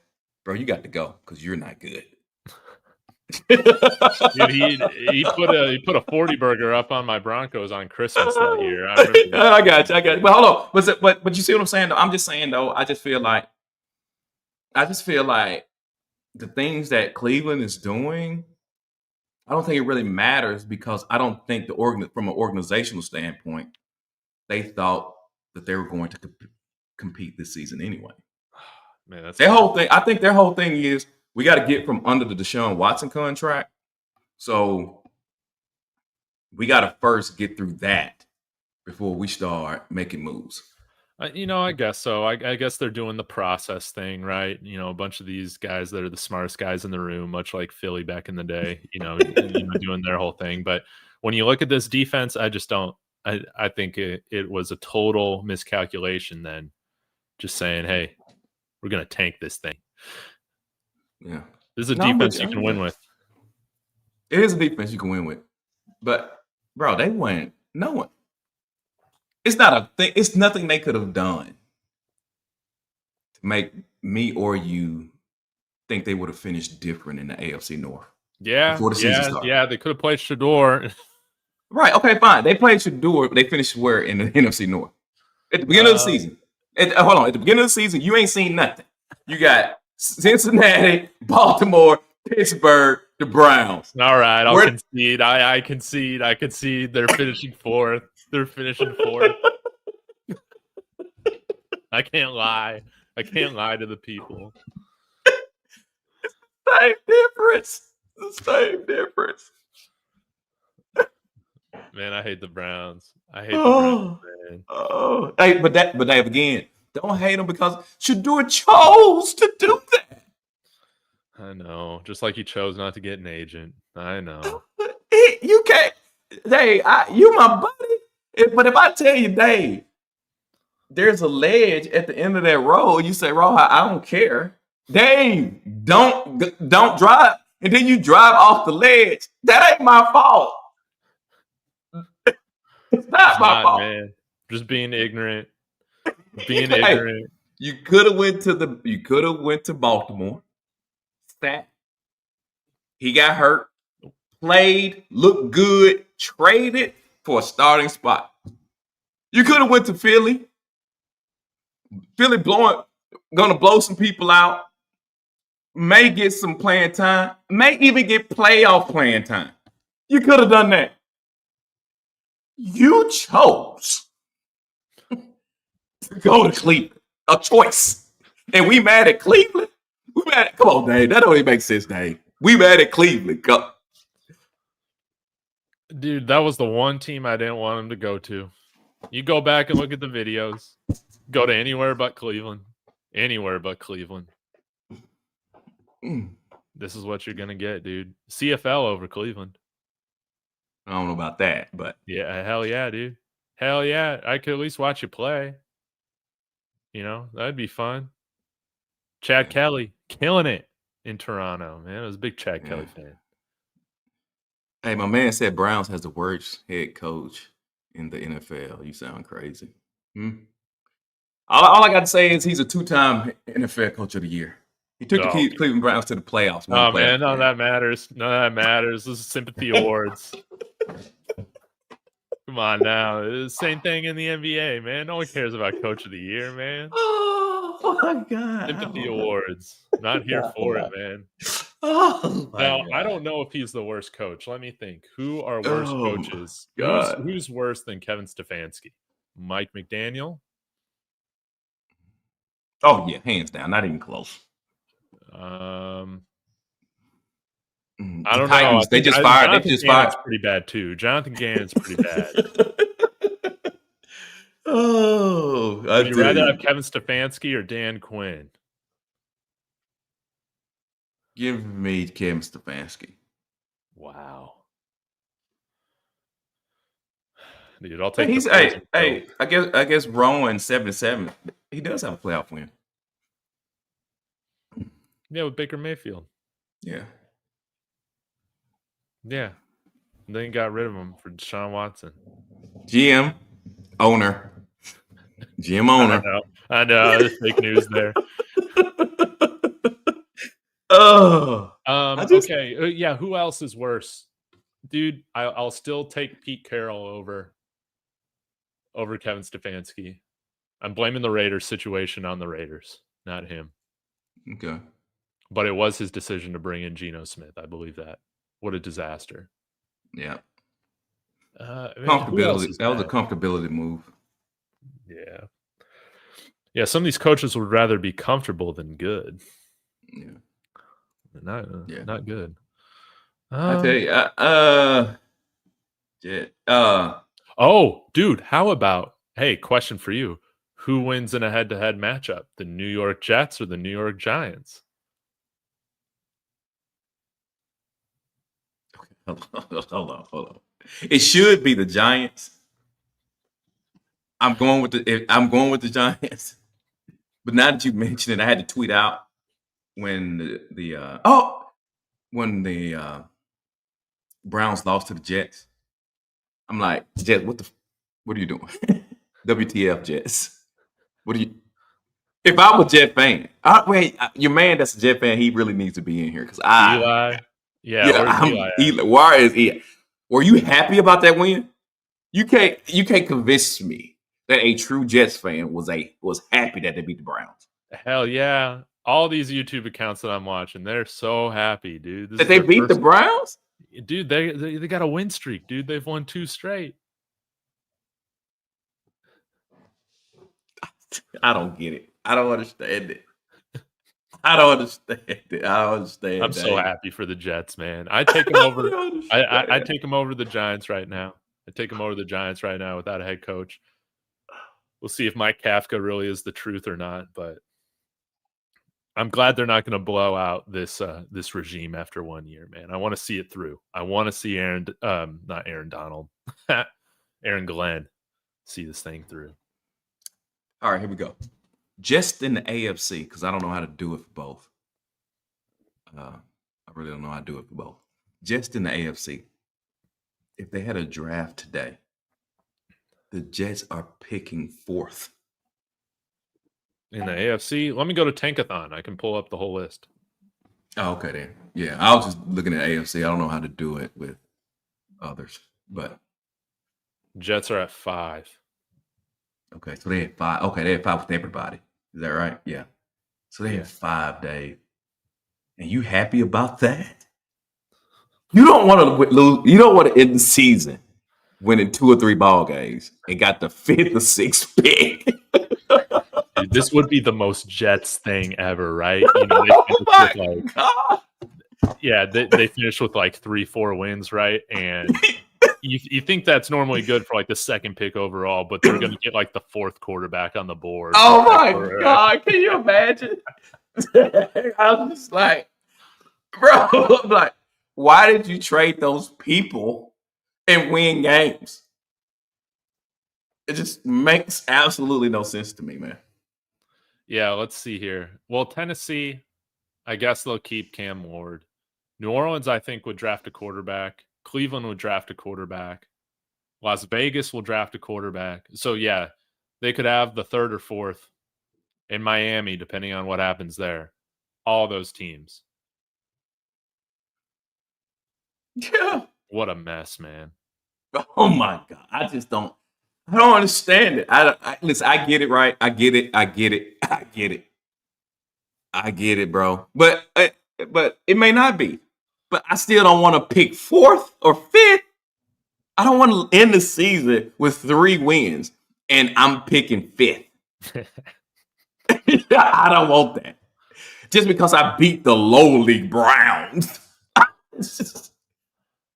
bro, you got to go because you're not good. Dude, he put a 40 burger up on my Broncos on Christmas that year. I remember that. I got you. But hold on. But you see what I'm saying? Though? I'm just saying though. I just feel like the things that Cleveland is doing, I don't think it really matters because I don't think from an organizational standpoint, they thought that they were going to compete this season anyway. Man, that's their whole thing. I think their whole thing is we got to get from under the Deshaun Watson contract. So we got to first get through that before we start making moves. I guess so. I guess they're doing the process thing, right? A bunch of these guys that are the smartest guys in the room, much like Philly back in the day, doing their whole thing. But when you look at this defense, I just don't. I think it was a total miscalculation then, just saying, hey, we're going to tank this thing. Yeah. This is a defense you can win with. It is a defense you can win with. But, bro, they went no one. It's not a thing. It's nothing they could have done to make me or you think they would have finished different in the AFC North. Yeah, before the season started. Yeah, they could have played Shador. Right. Okay, fine. They played Shador, but they finished where in the NFC North? At the beginning of the season. Hold on. At the beginning of the season, you ain't seen nothing. You got Cincinnati, Baltimore, Pittsburgh, the Browns. All right, I'll concede. I concede. I concede. They're finishing fourth. I can't lie. I can't lie to the people. Same difference. The same difference. Man, I hate the Browns. I hate the Browns, man. Oh, hey, but Dave, again, don't hate them because Shador chose to do that. I know. Just like he chose not to get an agent. I know. You can't. Dave, you my buddy. But if I tell you, Dave, there's a ledge at the end of that road, you say, Roll, I don't care. Dave, don't drive. And then you drive off the ledge. That ain't my fault. It's not my fault, man. Just being ignorant. Ignorant. You could have went to Baltimore. Stat. He got hurt. Played, looked good, traded for a starting spot. You could have went to Philly. Philly gonna blow some people out. May get some playing time. May even get playoff playing time. You could have done that. You chose to go to Cleveland. A choice. And we mad at Cleveland? Come on, Dave. That don't even make sense, Dave. We mad at Cleveland. Go. Dude, that was the one team I didn't want him to go to. You go back and look at the videos. Go to anywhere but Cleveland. Anywhere but Cleveland. This is what you're going to get, dude. CFL over Cleveland. I don't know about that, but... Yeah, hell yeah, dude. Hell yeah. I could at least watch you play. That'd be fun. Chad Kelly, killing it in Toronto, man. I was a big Chad Kelly fan. Hey, my man said Browns has the worst head coach in the NFL. You sound crazy. All I got to say is he's a 2-time NFL Coach of the Year. He took the Cleveland Browns to the playoffs. Oh, man, none of that matters. None of that matters. This is sympathy awards. Come on now. It's the same thing in the NBA, man. No one cares about Coach of the Year, man. Oh, my God. Sympathy awards. Not here for it, man. Oh, now, God. I don't know if he's the worst coach. Let me think. Who are worse coaches? Who's worse than Kevin Stefanski? Mike McDaniel? Oh, yeah. Hands down. Not even close. I don't know. They just fired. Gannon's pretty bad too. Jonathan Gannon's pretty bad. Would you rather have Kevin Stefanski or Dan Quinn? Give me Kevin Stefanski. Wow, dude, I'll take. I guess Rowan 7-7. He does have a playoff win. Yeah, with Baker Mayfield. Yeah. Yeah. And then got rid of him for Deshaun Watson. GM, owner. GM owner. I know. There's fake news there. Oh, Okay. Yeah. Who else is worse? Dude, I'll still take Pete Carroll over Kevin Stefanski. I'm blaming the Raiders situation on the Raiders, not him. Okay. But it was his decision to bring in Geno Smith. I believe that. What a disaster. Yeah. Comfortability. That was a comfortability move. Yeah. Yeah, some of these coaches would rather be comfortable than good. Yeah. Not good. I tell you, oh, dude, how about, hey, question for you. Who wins in a head-to-head matchup? The New York Jets or the New York Giants? Hold on. It should be the Giants. I'm going with the Giants. But now that you mentioned it, I had to tweet out when when the Browns lost to the Jets. I'm like, Jets, what are you doing? WTF, Jets? What are you? If I'm a Jet fan, your man that's a Jet fan, he really needs to be in here because Eli. Yeah, I'm Eli. Why is he? Were you happy about that win? You can't convince me that a true Jets fan was happy that they beat the Browns. Hell yeah. All these YouTube accounts that I'm watching, they're so happy, dude. That they beat the Browns? Dude, they got a win streak, dude. They've won 2 straight. I don't get it. I don't understand it. I don't understand. I'm so happy for the Jets, man. I take them over. I take them over the Giants right now. I take them over the Giants right now without a head coach. We'll see if Mike Kafka really is the truth or not, but I'm glad they're not going to blow out this regime after 1 year, man. I want to see it through. I want to see not Aaron Donald, Aaron Glenn see this thing through. All right, here we go. Just in the AFC, because I don't know how to do it for both. I really don't know how to do it for both. Just in the AFC, if they had a draft today, the Jets are picking 4th. In the AFC, let me go to Tankathon. I can pull up the whole list. Oh, okay, then. Yeah, I was just looking at AFC. I don't know how to do it with others, but Jets are at 5. Okay, so they had 5. Okay, they had 5 with everybody. Is that right? Yeah. So they had 5, Dave. And you happy about that? You don't want to lose. You don't want to end the season winning 2 or 3 ball games and got the 5th or 6th pick. Dude, this would be the most Jets thing ever, right? God. Yeah, they finished with like 3-4 wins, right? And you think that's normally good for like the 2nd pick overall, but they're going to get like the 4th quarterback on the board. Oh my God. Can you imagine? I was just like, bro, I'm like, why did you trade those people and win games? It just makes absolutely no sense to me, man. Yeah, let's see here. Well, Tennessee, I guess they'll keep Cam Ward. New Orleans, I think, would draft a quarterback. Cleveland would draft a quarterback. Las Vegas will draft a quarterback. So, yeah, they could have the 3rd or 4th. In Miami, depending on what happens there. All those teams. Yeah. What a mess, man. Oh, my God. I don't understand it. Listen, I get it, right? I get it, bro. But it may not be. But I still don't want to pick 4th or 5th. I don't want to end the season with 3 wins and I'm picking 5th. I don't want that. Just because I beat the lowly Browns.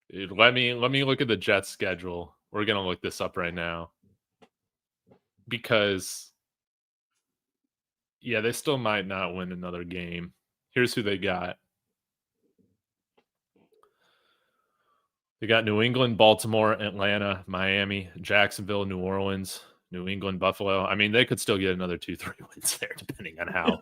Dude, let me look at the Jets schedule. We're gonna look this up right now. Because yeah, they still might not win another game. Here's who they got. They got New England, Baltimore, Atlanta, Miami, Jacksonville, New Orleans, New England, Buffalo. I mean, they could still get another 2-3 wins there, depending on how.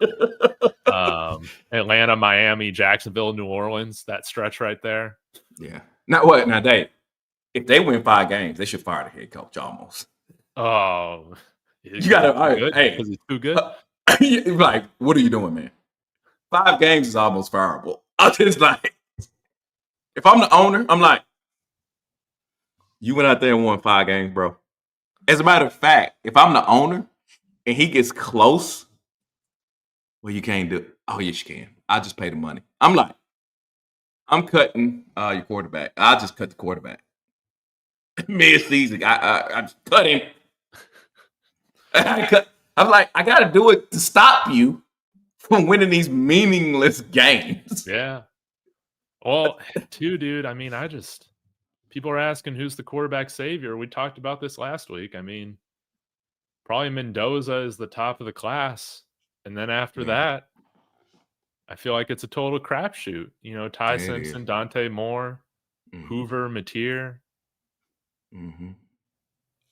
Atlanta, Miami, Jacksonville, New Orleans, that stretch right there. Yeah. Now, Dave, if they win 5 games, they should fire the head coach almost. Oh. You got to, because he's too good. Like, what are you doing, man? 5 games is almost fireable. I'm just like, if I'm the owner, I'm like, you went out there and won 5 games, bro. As a matter of fact, if I'm the owner and he gets close, well, you can't do it. Oh, yes, you can. I just pay the money. I'm like, I'm cutting your quarterback. I'll just cut the quarterback. Mid-season, I just cut him. I'm like, I got to do it to stop you from winning these meaningless games. Yeah. Well, too, dude. I mean, people are asking who's the quarterback savior. We talked about this last week. I mean, probably Mendoza is the top of the class. And then after that, I feel like it's a total crapshoot. You know, Ty Simpson, Dante Moore, Hoover, Mateer.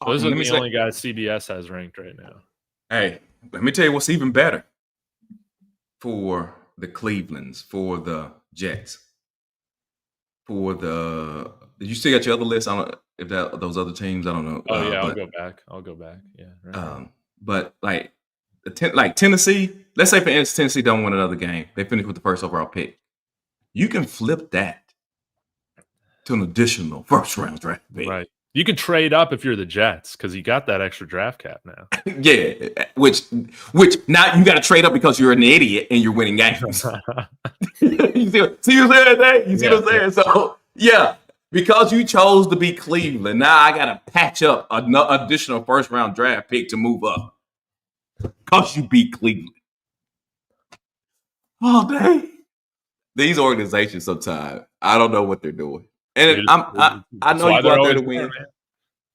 Those are the only guys CBS has ranked right now. Hey, let me tell you what's even better for the Clevelands, for the Jets, for the. Did you still got your other list? I don't know if those other teams. I don't know. Oh yeah, I'll go back. Yeah. Right. But like Tennessee, let's say for instance Tennessee don't win another game, they finish with the first overall pick. You can flip that to an additional first round draft pick. Right. You can trade up if you're the Jets because you got that extra draft cap now. Yeah, which now you got to trade up because you're an idiot and you're winning games. You see what I'm saying? You see what I'm saying? So yeah, because you chose to be Cleveland, now I got to patch up an additional first round draft pick to move up because you beat Cleveland. Oh dang! These organizations sometimes I don't know what they're doing. And I know you go out there to win.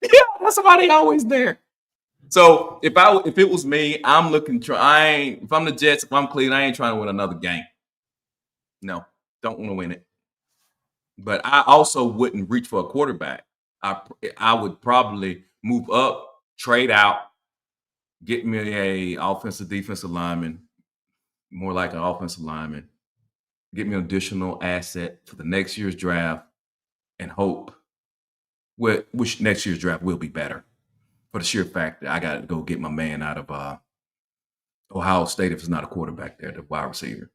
Yeah, that's why they always there. So if it was me, I'm looking. If I'm the Jets, if I'm Cleveland, I ain't trying to win another game. No, don't want to win it. But I also wouldn't reach for a quarterback. I would probably move up, trade out, get me a offensive defensive lineman, more like an offensive lineman, get me an additional asset for the next year's draft. And hope which next year's draft will be better for the sheer fact that I got to go get my man out of Ohio State if it's not a quarterback there, the wide receiver.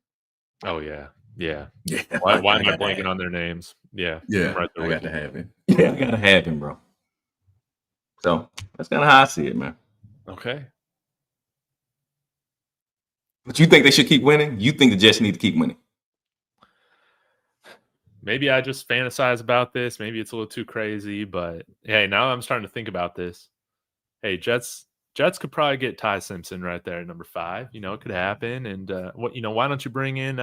Oh, yeah. Why am I blanking on their names? Yeah. Right I got to have him. Yeah, I got to have him, bro. So that's kind of how I see it, man. Okay. But you think they should keep winning? You think the Jets need to keep winning? Maybe I just fantasize about this. Maybe it's a little too crazy, but hey, now I'm starting to think about this. Hey, Jets could probably get Ty Simpson right there at number 5. You know, it could happen. And why don't you bring in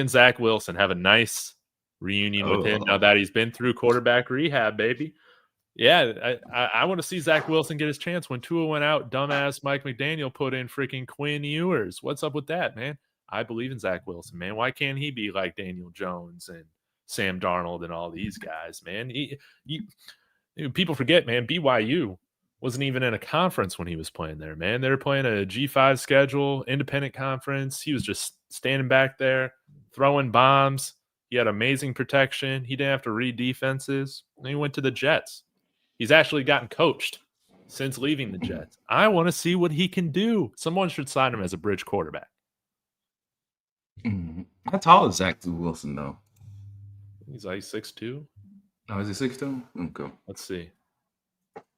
Zach Wilson? Have a nice reunion with him now that he's been through quarterback rehab, baby. Yeah, I want to see Zach Wilson get his chance. When Tua went out, dumbass Mike McDaniel put in freaking Quinn Ewers. What's up with that, man? I believe in Zach Wilson, man. Why can't he be like Daniel Jones and Sam Darnold and all these guys, man? People forget, man, BYU wasn't even in a conference when he was playing there, man. They were playing a G5 schedule, independent conference. He was just standing back there, throwing bombs. He had amazing protection. He didn't have to read defenses. And he went to the Jets. He's actually gotten coached since leaving the Jets. I want to see what he can do. Someone should sign him as a bridge quarterback. How tall is Zach Wilson, though? He's like 6'2". Oh, is he 6'2"? Okay. Let's see.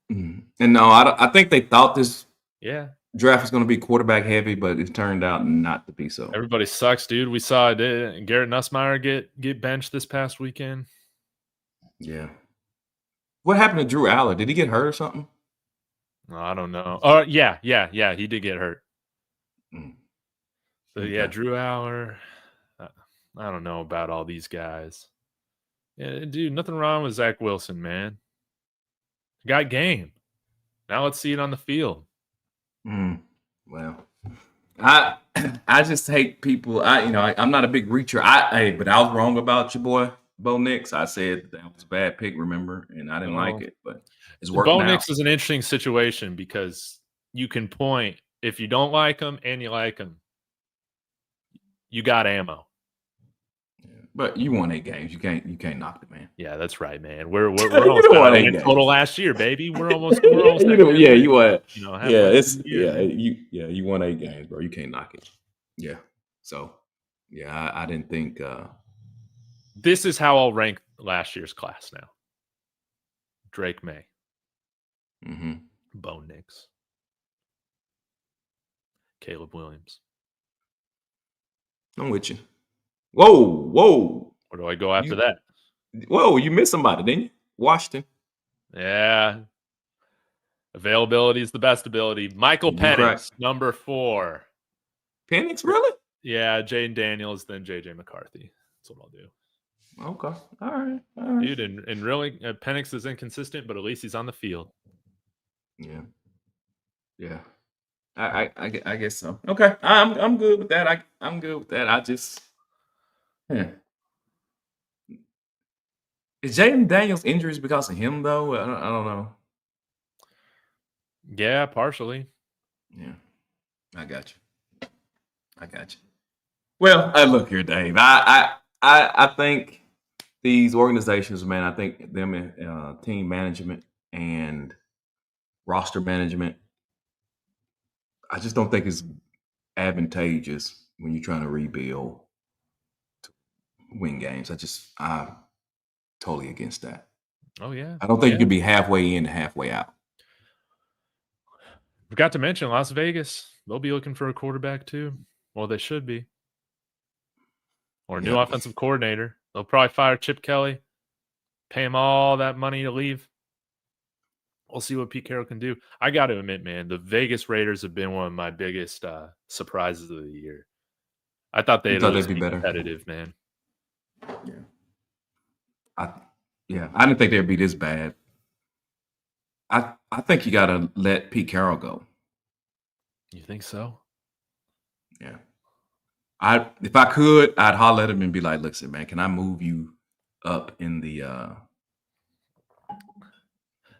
And no, I think they thought this draft was going to be quarterback heavy, but it turned out not to be so. Everybody sucks, dude. We saw Garrett Nussmeier get benched this past weekend. Yeah. What happened to Drew Aller? Did he get hurt or something? No, I don't know. Oh, yeah. He did get hurt. So, yeah, Drew Aller. I don't know about all these guys. Yeah, dude, nothing wrong with Zach Wilson, man. Got game. Now let's see it on the field. Well, I just hate people. I'm not a big reacher. But I was wrong about your boy Bo Nix. I said that was a bad pick, remember, and I didn't like it. But it's working out. Bo Nix is an interesting situation because you can point if you don't like him and you like him. You got ammo. But you won 8 games. You can't knock the man. Yeah, that's right, man. We're almost in total last year, baby. We're almost you won. You won 8 games, bro. You can't knock it. Yeah. So, yeah, I didn't think. This is how I'll rank last year's class now. Drake May. Mm-hmm. Bo Nix. Caleb Williams. I'm with you. Whoa. Where do I go after that? Whoa, you missed somebody, didn't you? Washington. Yeah. Availability is the best ability. Michael You Penix, number 4. Penix, really? Yeah, Jaden Daniels, then JJ McCarthy. That's what I'll do. Okay. All right. Dude, and really, Penix is inconsistent, but at least he's on the field. Yeah. I guess so. Okay. I'm good with that. I'm good with that. I just Is Jaden Daniels injuries because of him though? I don't know. Yeah, partially. Yeah. I got you. Well, look here, Dave. I think these organizations, man, I think them in team management and roster management, I just don't think it's advantageous when you're trying to rebuild to win games. I'm totally against that. Oh, yeah. I don't think you can be halfway in and halfway out. Forgot to mention Las Vegas. They'll be looking for a quarterback too. Well, they should be. Or a new offensive coordinator. They'll probably fire Chip Kelly, pay him all that money to leave. We'll see what Pete Carroll can do. I got to admit, man, the Vegas Raiders have been one of my biggest surprises of the year. I thought they'd at least be better. Competitive, man. Yeah. I didn't think they'd be this bad. I think you got to let Pete Carroll go. You think so? Yeah. If I could, I'd holler at him and be like, "Listen, man, can I move you up in the?"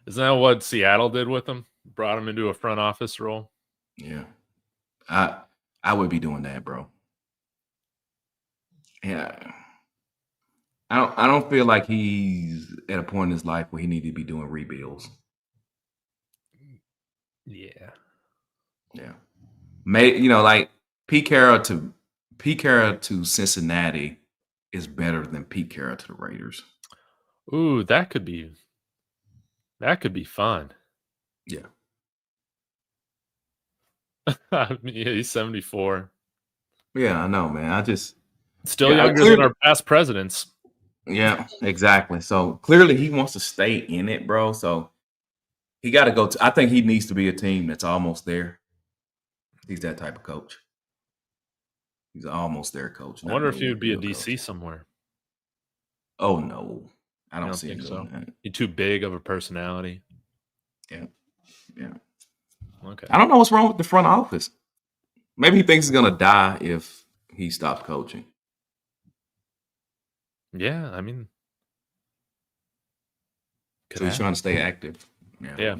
Isn't that what Seattle did with him? Brought him into a front office role. Yeah, I would be doing that, bro. Yeah, I don't feel like he's at a point in his life where he needed to be doing rebuilds. Yeah. Like Pete Carroll to Cincinnati is better than Pete Carroll to the Raiders. Ooh, that could be fun. Yeah. Yeah, he's 74. Yeah, I know, man. I just still younger than our past presidents. Yeah, exactly. So clearly he wants to stay in it, bro. So he got to go I think he needs to be a team that's almost there. He's that type of coach. He's almost there, coach. I wonder if he would be a DC somewhere. Oh no, I don't see him doing so. that. He's too big of a personality. Yeah. Okay. I don't know what's wrong with the front office. Maybe he thinks he's gonna die if he stops coaching. Yeah, I mean, so he's trying to stay active. Yeah.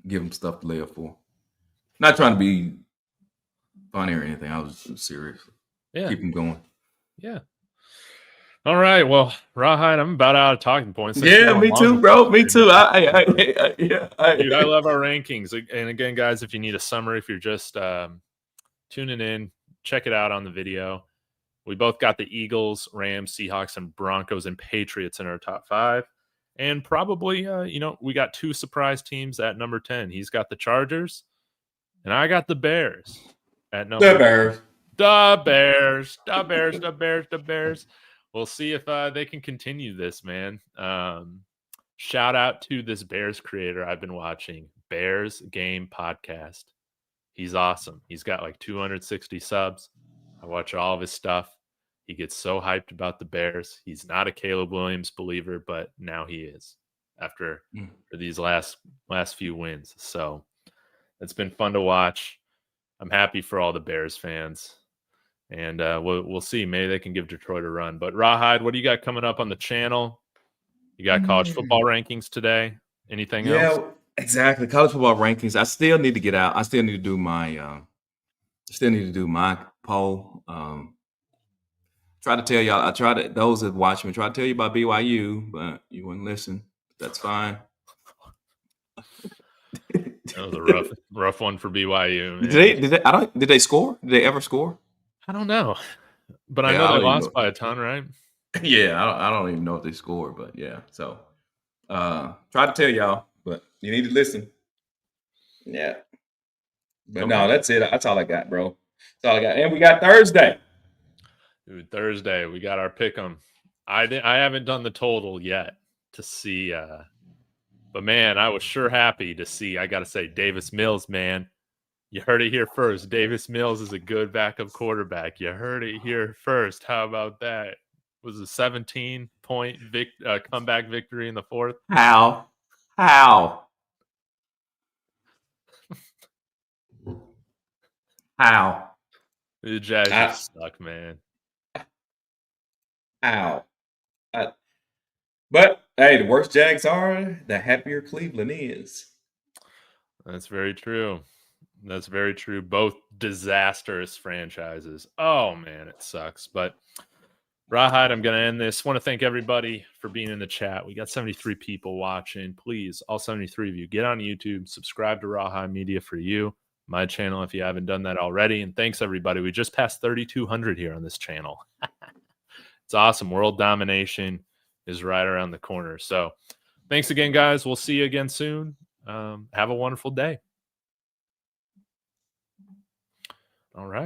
Give him stuff to live for. Not trying to be funny or anything. I was serious. Yeah. Keep him going. Yeah. All right. Well, Rawhide, I'm about out of talking points. Yeah, me too, bro. Me too. Dude, I love our rankings. And again, guys, if you need a summary, if you're just tuning in, check it out on the video. We both got the Eagles, Rams, Seahawks, and Broncos and Patriots in our top 5. And probably, we got 2 surprise teams at number 10. He's got the Chargers, and I got the Bears at number 10. The Bears. We'll see if they can continue this, man. Shout out to this Bears creator I've been watching, Bears Game Podcast. He's awesome. He's got like 260 subs. I watch all of his stuff. He gets so hyped about the Bears. He's not a Caleb Williams believer, but now he is after these last few wins. So it's been fun to watch. I'm happy for all the Bears fans. And we'll see. Maybe they can give Detroit a run. But Rawhide, what do you got coming up on the channel? You got college football rankings today? Anything else? Yeah, exactly. College football rankings. I still need to get out. I still need to do my poll. Try to tell y'all. Those that watch me, try to tell you about BYU, but you wouldn't listen. That's fine. That was a rough one for BYU. Man. Did they score? Did they ever score? I don't know, but I Yeah, know I they don't even lost know. by a ton, right? Yeah, I don't even know if they scored, but yeah. So, try to tell y'all, but you need to listen. Yeah. But no, Okay. that's it. That's all I got, bro. That's all I got. And we got Thursday. Dude, Thursday, we got our pick 'em. I haven't done the total yet to see, but man, I was sure happy to see. I got to say, Davis Mills, man, you heard it here first. Davis Mills is a good backup quarterback. You heard it here first. How about that? Was a 17-point comeback victory in the fourth. How? How? How? The Jazz I, just suck, man. How? But hey, the worse Jags are, the happier Cleveland is. That's very true. That's very true. Both disastrous franchises. Oh man, it sucks. But Rawhide, I'm going to end this. Want to thank everybody for being in the chat. We got 73 people watching. Please, all 73 of you, get on YouTube, subscribe to Rawhide Media for you, my channel, if you haven't done that already. And thanks, everybody. We just passed 3,200 here on this channel. It's awesome. World domination is right around the corner. So thanks again, guys. We'll see you again soon. Have a wonderful day. All right.